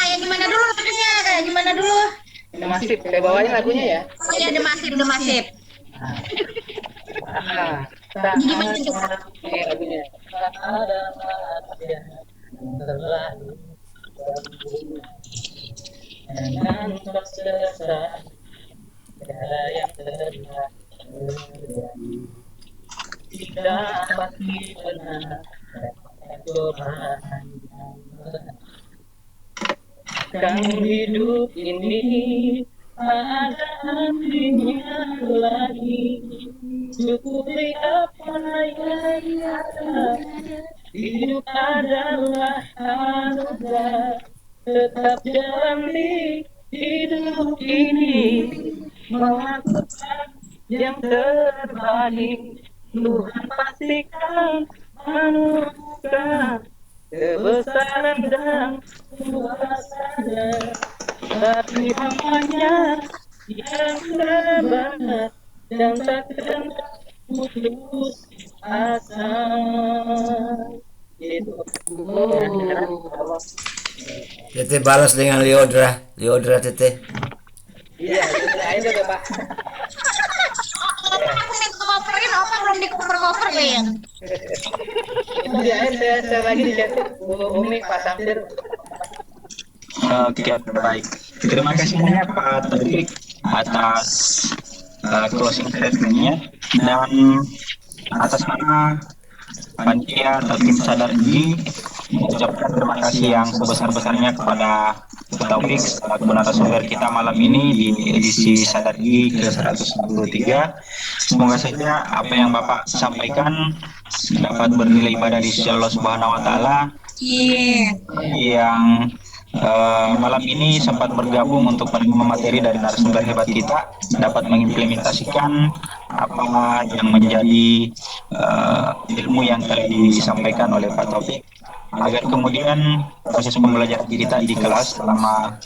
Ya gimana dulu lagunya? Gimana dulu? Ini masif, saya bawain lagunya ya. Oh ya, The Massive. Gimana coba? Ini lagunya. Tak ada manusia terlalu dengan selesai segala yang terlihat tidak pasti benar cobaan kan hidup ini tak ada artinya lagi, cukupi apa yang ada. Hidup adalah anugerah, tetap jalani hidup ini, melakukan yang terbaik. Tuhan pastikan anugerah kebesaran dan kuasanya, tapi hanya yang sabar dan takkan putus asa. Gitu. Tete balas dengan Liodra Tete. Iya, itu aja deh Pak. Aku minta coverin, apa belum di cover-coverin? Itu di akhir saya lagi di chat Umi Pak Samsir. Oke, baik. Terima kasih banyak Pak Taufik atas closing statement-nya, dan atas nama panitia atau tim Sadar ini mengucapkan terima kasih yang sebesar-besarnya kepada Pak Taufik selaku narasumber kita malam ini di edisi Sadar Gigi ke-163. Semoga saja apa yang Bapak sampaikan dapat bernilai ibadah di sisi Allah Subhanahu wa taala. Yang malam ini sempat bergabung untuk menerima materi dari narasumber hebat kita, dapat mengimplementasikan apa yang menjadi ilmu yang telah disampaikan oleh Pak Taufik, agar kemudian proses pembelajaran kita di kelas selama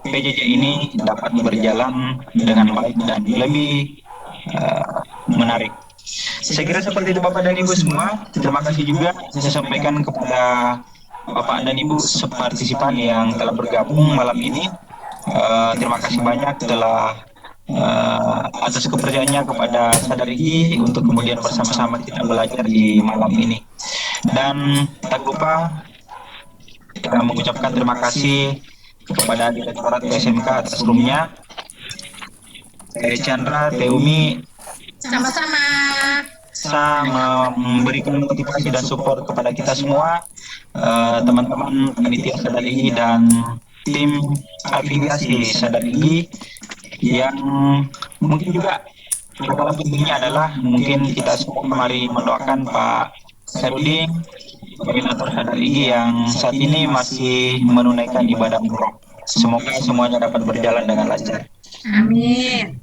PJJ ini dapat berjalan dengan baik dan lebih menarik. Saya kira seperti itu Bapak dan Ibu semua. Terima kasih juga saya sampaikan kepada Bapak dan Ibu separtisipan yang telah bergabung malam ini. Terima kasih banyak telah atas kepercayaannya kepada Sadar Gigi untuk kemudian bersama-sama kita belajar di malam ini. Dan tak lupa kita mengucapkan terima kasih kepada Direktorat SMK atas roomnya, Teh Chandra, Teh Umi, Sama-sama. memberikan motivasi dan support kepada kita semua, teman-teman panitia Sadar Gigi dan tim afiliasi Sadar Gigi, yang mungkin juga kalah pentingnya adalah mungkin kita semua kemari mendoakan Pak Saifudin, koordinator Sadar Gigi yang saat ini masih menunaikan ibadah umroh. Semoga semuanya dapat berjalan dengan lancar. Amin.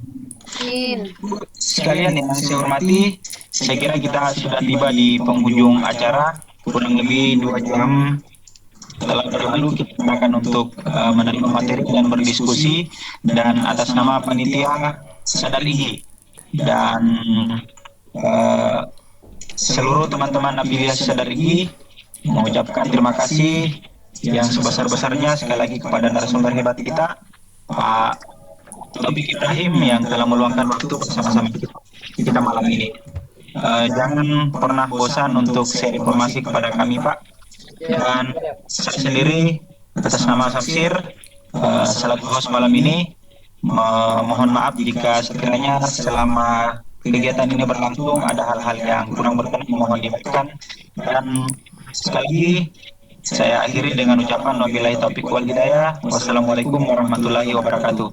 Sekalian yang saya hormati, saya kira kita sudah tiba di penghujung acara. Kurang lebih 2 jam telah berlalu, kita gunakan untuk menerima materi dan berdiskusi. Dan atas nama panitia Sadar Gigi dan seluruh teman-teman afiliasi Sadar Gigi mengucapkan terima kasih yang sebesar-besarnya sekali lagi kepada narasumber hebat kita, Pak Taufik Ibrahim, yang telah meluangkan waktu bersama-sama kita malam ini. Jangan pernah bosan untuk share informasi kepada kami Pak. Dan saya sendiri atas nama Samsir selaku host malam ini mohon maaf jika sekiranya selama kegiatan ini berlangsung ada hal-hal yang kurang berkenan, mohon dimaafkan. Dan sekali lagi saya akhiri dengan ucapan wabillahi taufiq wal hidayah. Wassalamualaikum warahmatullahi wabarakatuh.